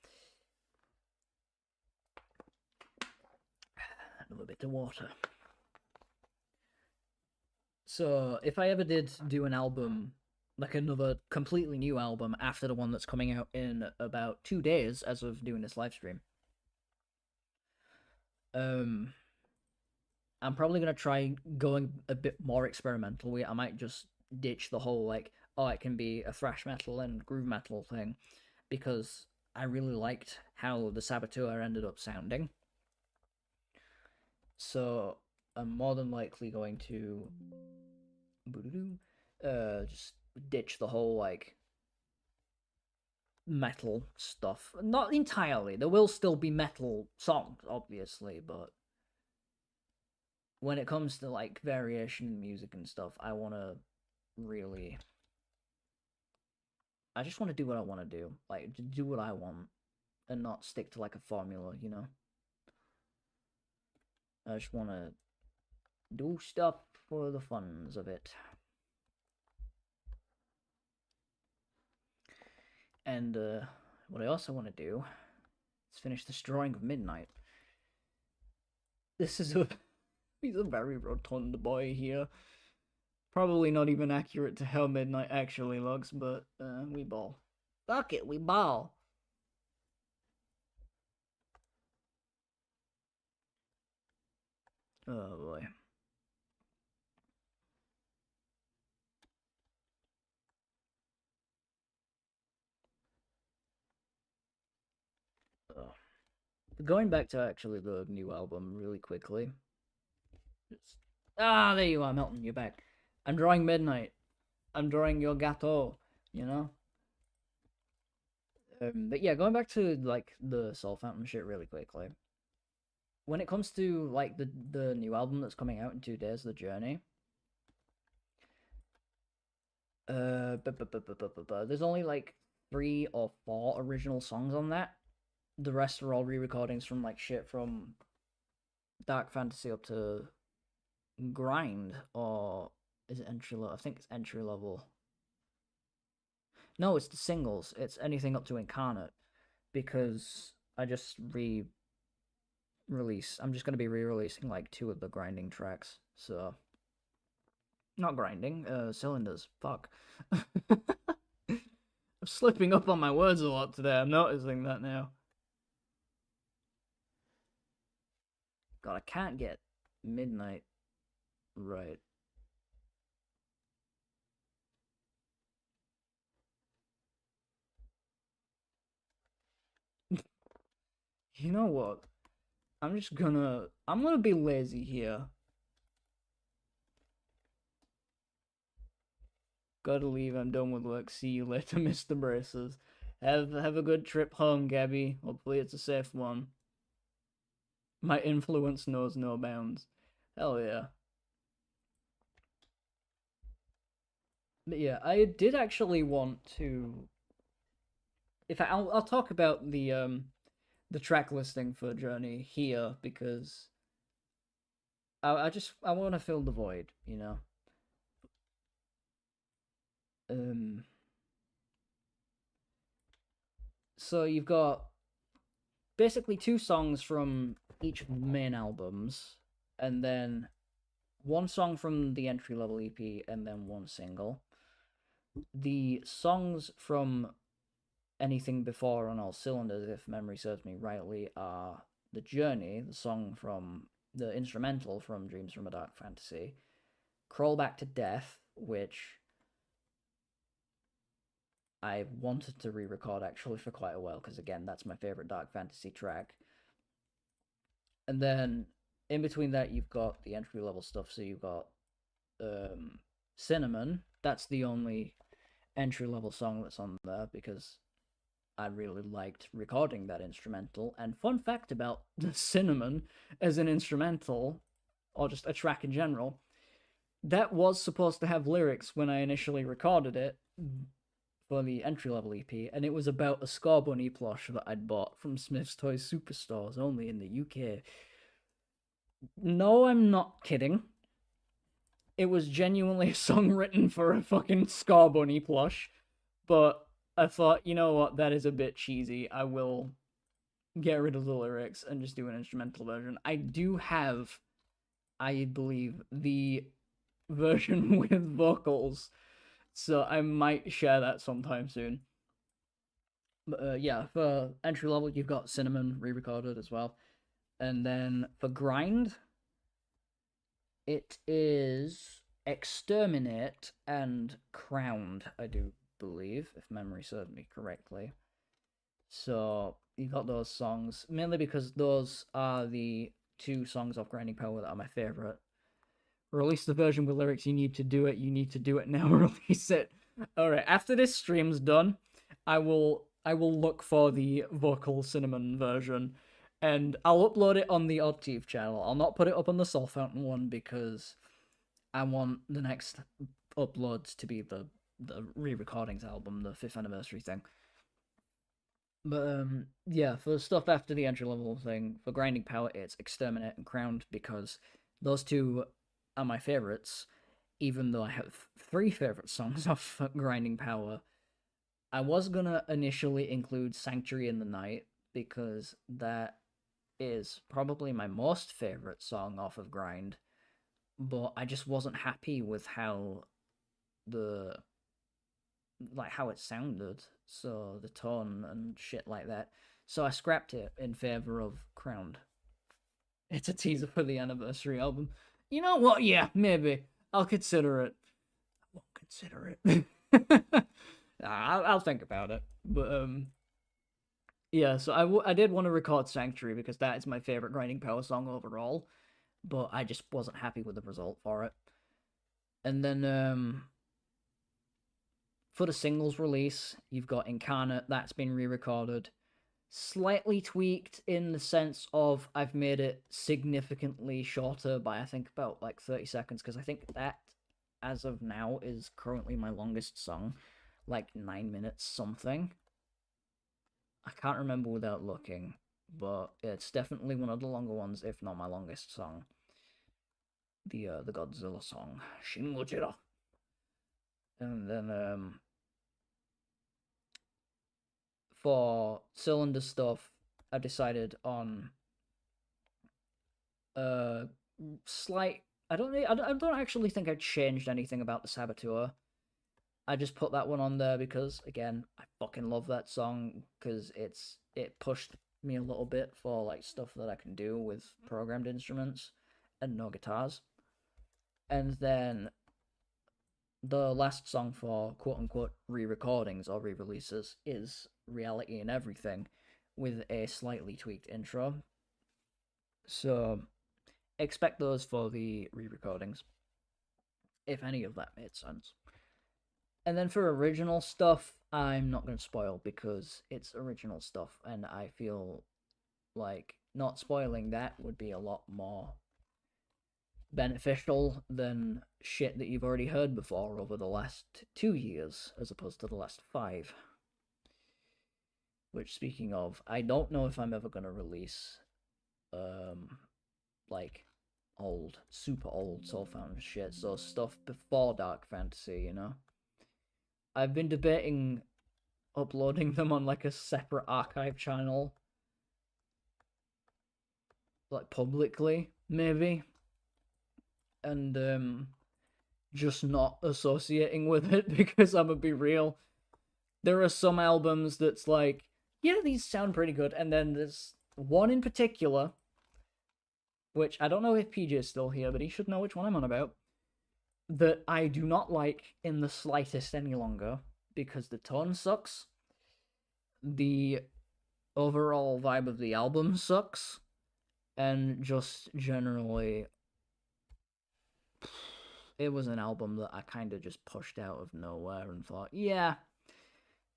A little bit of water. So if I ever did do an album, like another completely new album after the one that's coming out in about 2 days as of doing this live stream, I'm probably gonna try going a bit more experimental with it. I might just ditch the whole like, oh, it can be a thrash metal and groove metal thing, because I really liked how the Saboteur ended up sounding. So I'm more than likely going to just ditch the whole like metal stuff. Not entirely. There will still be metal songs, obviously, but when it comes to like variation in music and stuff, I just want to do what I want to do. Like, do what I want and not stick to like a formula, you know? I just want to do stuff for the funs of it. And what I also want to do is finish this drawing of Midnight. He's a very rotund boy here. Probably not even accurate to how Midnight actually looks, but we ball. Fuck it, we ball. Oh boy. Oh. Going back to the new album really quickly. There you are, Milton, you're back. I'm drawing Midnight. I'm drawing your gato, you know? But yeah, going back to like the Soul Fountain shit really quickly. When it comes to like the new album that's coming out in 2 days, The Journey, there's only like 3 or 4 original songs on that. The rest are all re-recordings from like shit from Dark Fantasy up to Grind, or is it entry level? I think it's entry level. No, it's the singles. It's anything up to Incarnate, because I just release. I'm just gonna be re-releasing like 2 of the grinding tracks. So not grinding, cylinders. Fuck. I'm slipping up on my words a lot today. I'm noticing that now. God, I can't get Midnight right. You know what? I'm gonna be lazy here. Gotta leave. I'm done with work. See you later, Mr. Braces. Have a good trip home, Gabby. Hopefully it's a safe one. My influence knows no bounds. Hell yeah. But yeah, I did actually want to. If I'll talk about the track listing for Journey here, because I want to fill the void, you know. Um. So you've got basically 2 songs from each of the main albums, and then 1 song from the entry level EP, and then 1 single. The songs from anything before on All Cylinders, if memory serves me rightly, are The Journey, the song from the instrumental from Dreams from a Dark Fantasy, Crawl Back to Death, which I wanted to re-record actually for quite a while, because again, that's my favorite Dark Fantasy track. And then in between that, you've got the entry level stuff. So you've got Cinnamon. That's the only entry level song that's on there, because I really liked recording that instrumental. And fun fact about the Cinnamon as an instrumental, or just a track in general, that was supposed to have lyrics when I initially recorded it for the entry level EP, and it was about a Scar Bunny plush that I'd bought from Smith's Toys Superstores, only in the UK. No, I'm not kidding. It was genuinely a song written for a fucking Scar Bunny plush, but I thought, you know what, that is a bit cheesy. I will get rid of the lyrics and just do an instrumental version. I do have, I believe, the version with vocals, so I might share that sometime soon. But yeah, for entry level, you've got Cinnamon re-recorded as well. And then for Grind, it is Exterminate and Crowned, I do believe, if memory serves me correctly. So you got those songs, mainly because those are the 2 songs off Grinding Power that are my favorite. Release the version with lyrics. You need to do it. You need to do it now. Release it. All right. After this stream's done, I will look for the vocal Cinnamon version, and I'll upload it on the Oddteeth channel. I'll not put it up on the Soul Fountain one, because I want the next uploads to be the re-recordings album, the 5th anniversary thing. But yeah, for stuff after the entry level thing, for Grinding Power, it's Exterminate and Crowned, because those 2 are my favorites, even though I have 3 favorite songs off Grinding Power. I was gonna initially include Sanctuary in the Night, because that is probably my most favorite song off of Grind, but I just wasn't happy with how how it sounded, so the tone and shit like that. So I scrapped it in favor of Crowned. It's a teaser for the anniversary album. You know what? Yeah, maybe I'll consider it. I won't consider it. I'll think about it. But yeah. So I did want to record Sanctuary, because that is my favorite Grinding Power song overall, but I just wasn't happy with the result for it. And then for the singles release, you've got Incarnate, that's been re-recorded. Slightly tweaked in the sense of I've made it significantly shorter by I think about like 30 seconds, because I think that as of now is currently my longest song, like 9 minutes something. I can't remember without looking, but it's definitely one of the longer ones, if not my longest song. The Godzilla song, Shin Gojira. And then for cylinder stuff, I decided on slight. I don't actually think I changed anything about the Saboteur. I just put that one on there because, again, I fucking love that song because it pushed me a little bit for like stuff that I can do with programmed instruments and no guitars. And then the last song for quote-unquote re-recordings or re-releases is Reality and Everything with a slightly tweaked intro. So expect those for the re-recordings, if any of that made sense. And then for original stuff, I'm not going to spoil because it's original stuff, and I feel like not spoiling that would be a lot more beneficial than shit that you've already heard before over the last 2 years, as opposed to the last 5. Which, speaking of, I don't know if I'm ever going to release, like, old, super old Soul Fountain shit, so stuff before Dark Fantasy, you know? I've been debating uploading them on, like, a separate archive channel. Like, publicly, maybe. And, just not associating with it, because I'm gonna be real. There are some albums that's like, yeah, these sound pretty good, and then there's one in particular, which I don't know if PJ is still here, but he should know which one I'm on about, that I do not like in the slightest any longer, because the tone sucks, the overall vibe of the album sucks, and just generally, it was an album that I kind of just pushed out of nowhere and thought, yeah,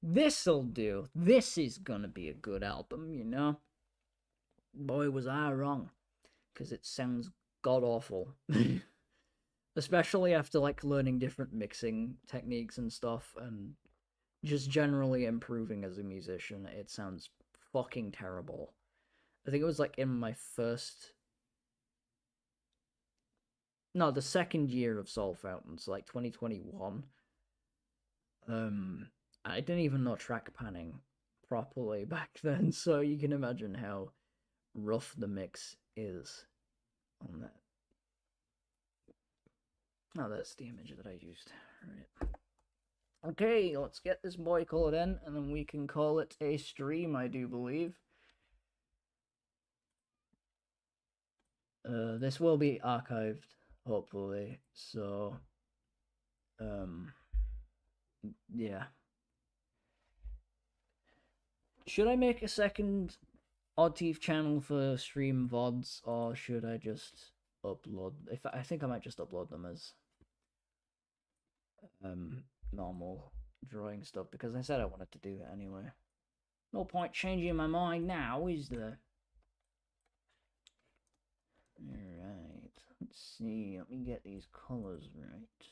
this'll do. This is gonna be a good album, you know? Boy, was I wrong. Because it sounds god-awful. Especially after, like, learning different mixing techniques and stuff, and just generally improving as a musician, it sounds fucking terrible. I think it was, like, in my first... No, the second year of Soul Fountain, so, like, 2021. I didn't even know track panning properly back then, so you can imagine how rough the mix is on that. Oh, that's the image that I used. Right. Okay, let's get this boy colored in, and then we can call it a stream, I do believe. This will be archived, hopefully, so, yeah. Should I make a second Oddteeth channel for stream VODs, or should I just upload? I think I might just upload them as normal drawing stuff, because I said I wanted to do that anyway. No point changing my mind now, is there? Alright, let's see, let me get these colors right.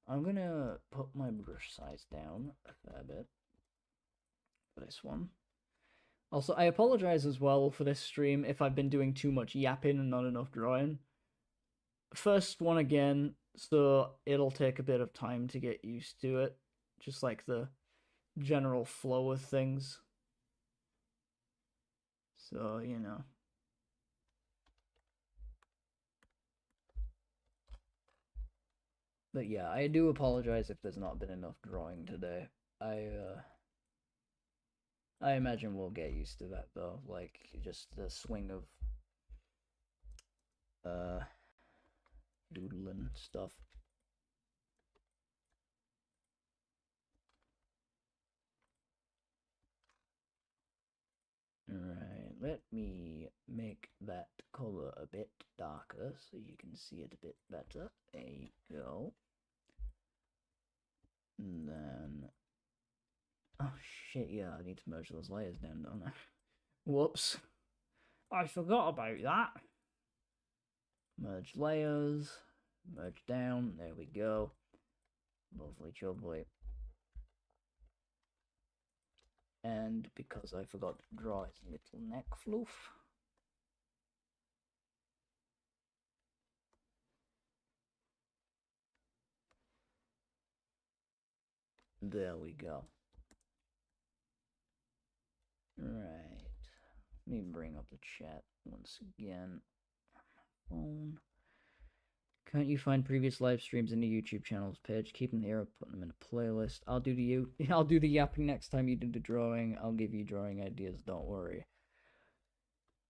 I'm gonna put my brush size down a fair bit for this one. Also, I apologize as well for this stream if I've been doing too much yapping and not enough drawing. First one again, so it'll take a bit of time to get used to it. Just like the general flow of things. So, you know. But yeah, I do apologize if there's not been enough drawing today. I imagine we'll get used to that though, like just the swing of doodling stuff. Alright, let me make that color a bit darker so you can see it a bit better. There you go. And then, oh shit, yeah, I need to merge those layers down, don't I? Whoops. I forgot about that. Merge layers, merge down, there we go. Lovely jubbly. And because I forgot to draw his little neck fluff, there we go. Right. Let me bring up the chat once again. Phone. Can't you find previous live streams in the YouTube channels page? Keep them there, put them in a playlist. I'll do the yapping next time you do the drawing. I'll give you drawing ideas, don't worry.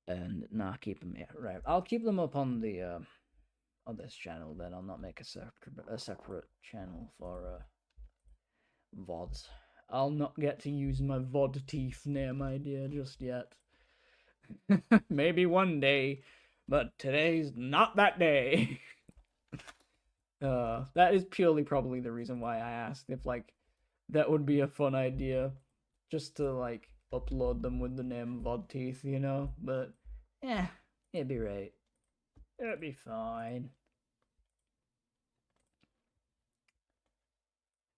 And nah, keep them here. Right. I'll keep them up on the on this channel then. I'll not make a separate channel for VODs. I'll not get to use my Oddteeth name idea just yet. Maybe one day, but today's not that day. That is purely probably the reason why I asked if like that would be a fun idea, just to like upload them with the name Oddteeth, you know. But yeah, it'd be right. It'd be fine.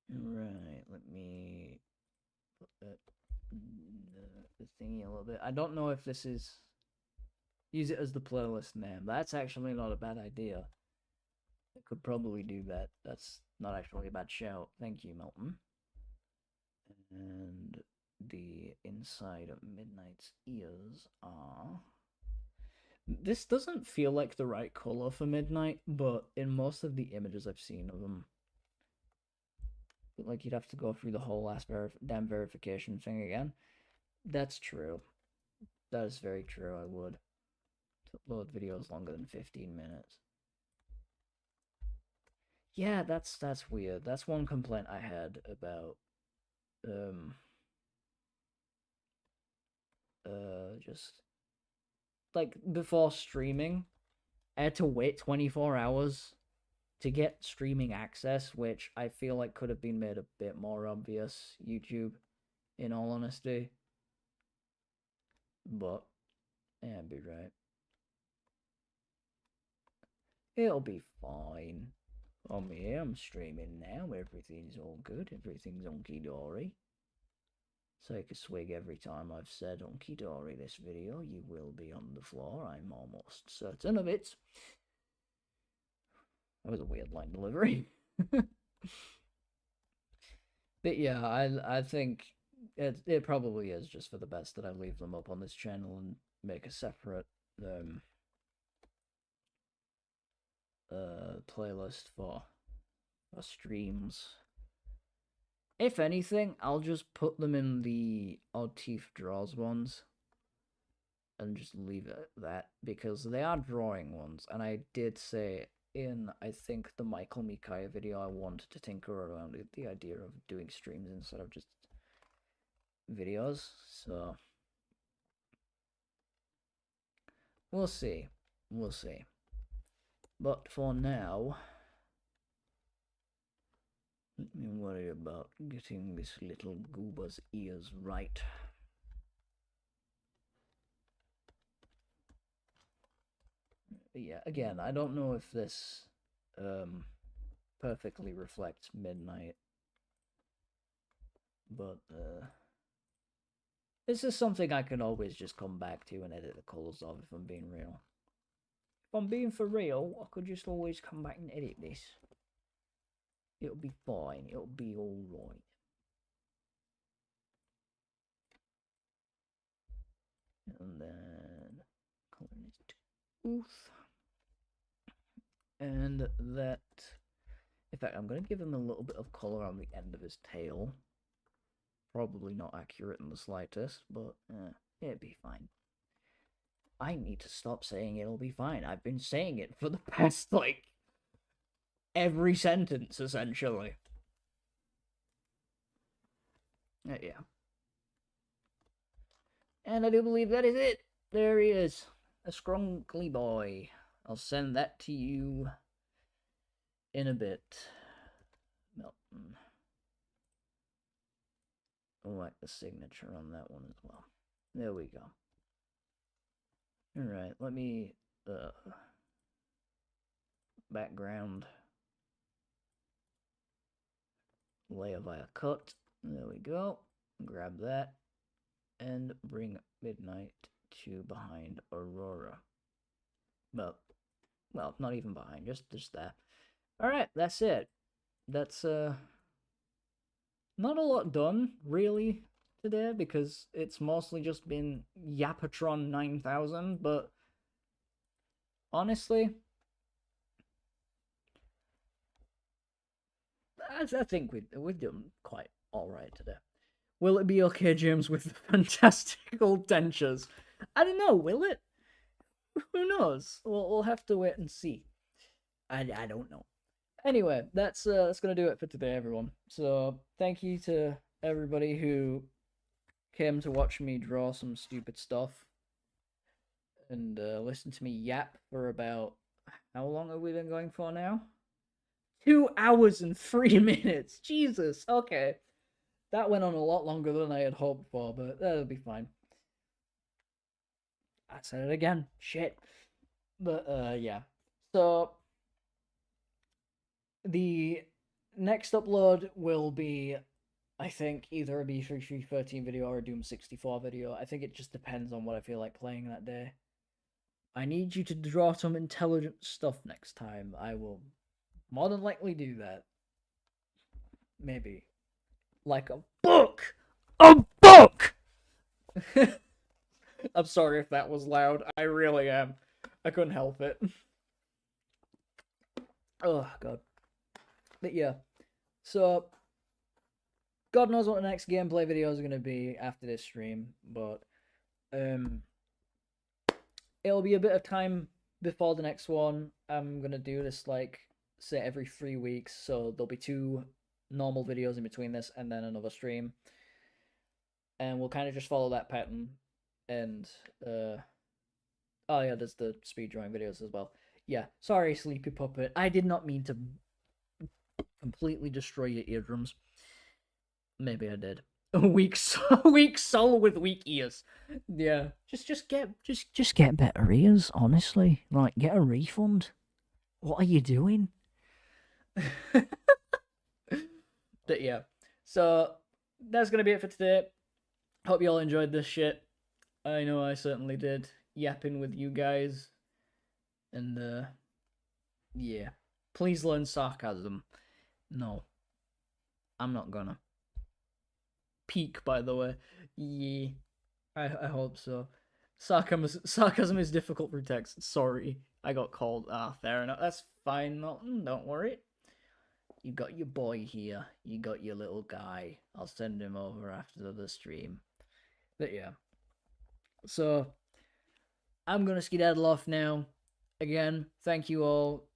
Right, let me put that the thingy a little bit. I don't know if this is use it as the playlist name. That's actually not a bad idea. I could probably do that. That's not actually a bad shout. Thank you, Milton. And the inside of Midnight's ears are... This doesn't feel like the right color for Midnight, but in most of the images I've seen of them, like you'd have to go through the whole last damn verification thing again. That's true. That is very true, I would. To upload videos longer than 15 minutes. Yeah, that's weird. That's one complaint I had about just like before streaming, I had to wait 24 hours to get streaming access, which I feel like could have been made a bit more obvious, YouTube, in all honesty. But yeah, be right. It'll be fine. I'm here, I'm streaming now, everything's all good, everything's hunky-dory. Take a swig every time I've said hunky-dory this video, you will be on the floor, I'm almost certain of it. That was a weird line delivery. But yeah, I think it probably is just for the best that I leave them up on this channel and make a separate playlist for streams. If anything, I'll just put them in the Oddteeth Draws ones and just leave it at that, because they are drawing ones, and I did say in, I think, the Michael Mikaya video, I wanted to tinker around with the idea of doing streams instead of just videos, so we'll see. We'll see. But for now, let me worry about getting this little goober's ears right. But yeah, again, I don't know if this perfectly reflects Midnight, but this is something I can always just come back to and edit the colors of, if I'm being real. If I'm being for real, I could just always come back and edit this. It'll be fine. It'll be alright. And then coloring his tooth. And that, in fact, I'm going to give him a little bit of color on the end of his tail. Probably not accurate in the slightest, but it'd be fine. I need to stop saying it'll be fine. I've been saying it for the past, like, every sentence, essentially. Yeah. And I do believe that is it. There he is. a scrunkly boy. I'll send that to you in a bit. Melton. I like the signature on that one as well. There we go. Alright, let me background layer via cut. There we go. Grab that and bring Midnight to behind Aurora. Well, not even behind, just there. Alright, that's it. That's not a lot done, really, today, because it's mostly just been Yapatron 9000, but honestly, I think we're doing quite alright today. Will it be okay, James, with the fantastical dentures? I don't know, will it? Who knows? We'll have to wait and see. I don't know. Anyway, that's gonna do it for today, everyone. So thank you to everybody who came to watch me draw some stupid stuff and listen to me yap for about, how long have we been going for now? 2 hours and 3 minutes. Jesus. Okay, that went on a lot longer than I had hoped for, but that'll be fine. I said it again. Shit. But yeah. So the next upload will be, I think, either a B3313 video or a Doom 64 video. I think it just depends on what I feel like playing that day. I need you to draw some intelligent stuff next time. I will more than likely do that. Maybe. Like a book! A book! I'm sorry if that was loud. I really am. I couldn't help it. Oh, God. But yeah. So, God knows what the next gameplay video is going to be after this stream, but it'll be a bit of time before the next one. I'm going to do this, like, say every 3 weeks, so there'll be 2 normal videos in between this and then another stream. And we'll kind of just follow that pattern. And, oh yeah, there's the speed drawing videos as well. Yeah, sorry, Sleepy Puppet. I did not mean to completely destroy your eardrums. Maybe I did. Weak soul with weak ears. Yeah, just get better ears. Honestly, like, get a refund. What are you doing? But yeah, so that's gonna be it for today. Hope you all enjoyed this shit. I know I certainly did. Yapping with you guys. And yeah. Please learn sarcasm. No. I'm not gonna. Peak, by the way. Yeah. I hope so. Sarcasm is difficult for text. Sorry. I got called. Fair enough. That's fine, Milton. Don't worry. You got your boy here. You got your little guy. I'll send him over after the stream. But yeah. So, I'm gonna skedaddle off now. Again, thank you all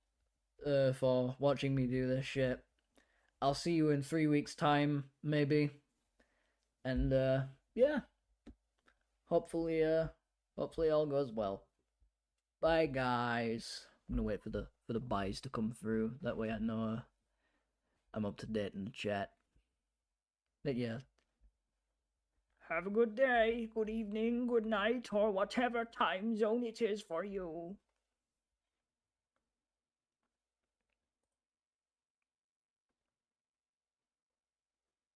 for watching me do this shit. I'll see you in 3 weeks' time, maybe. And yeah. Hopefully all goes well. Bye, guys. I'm gonna wait for the buys to come through. That way I know I'm up to date in the chat. But yeah. Have a good day, good evening, good night, or whatever time zone it is for you.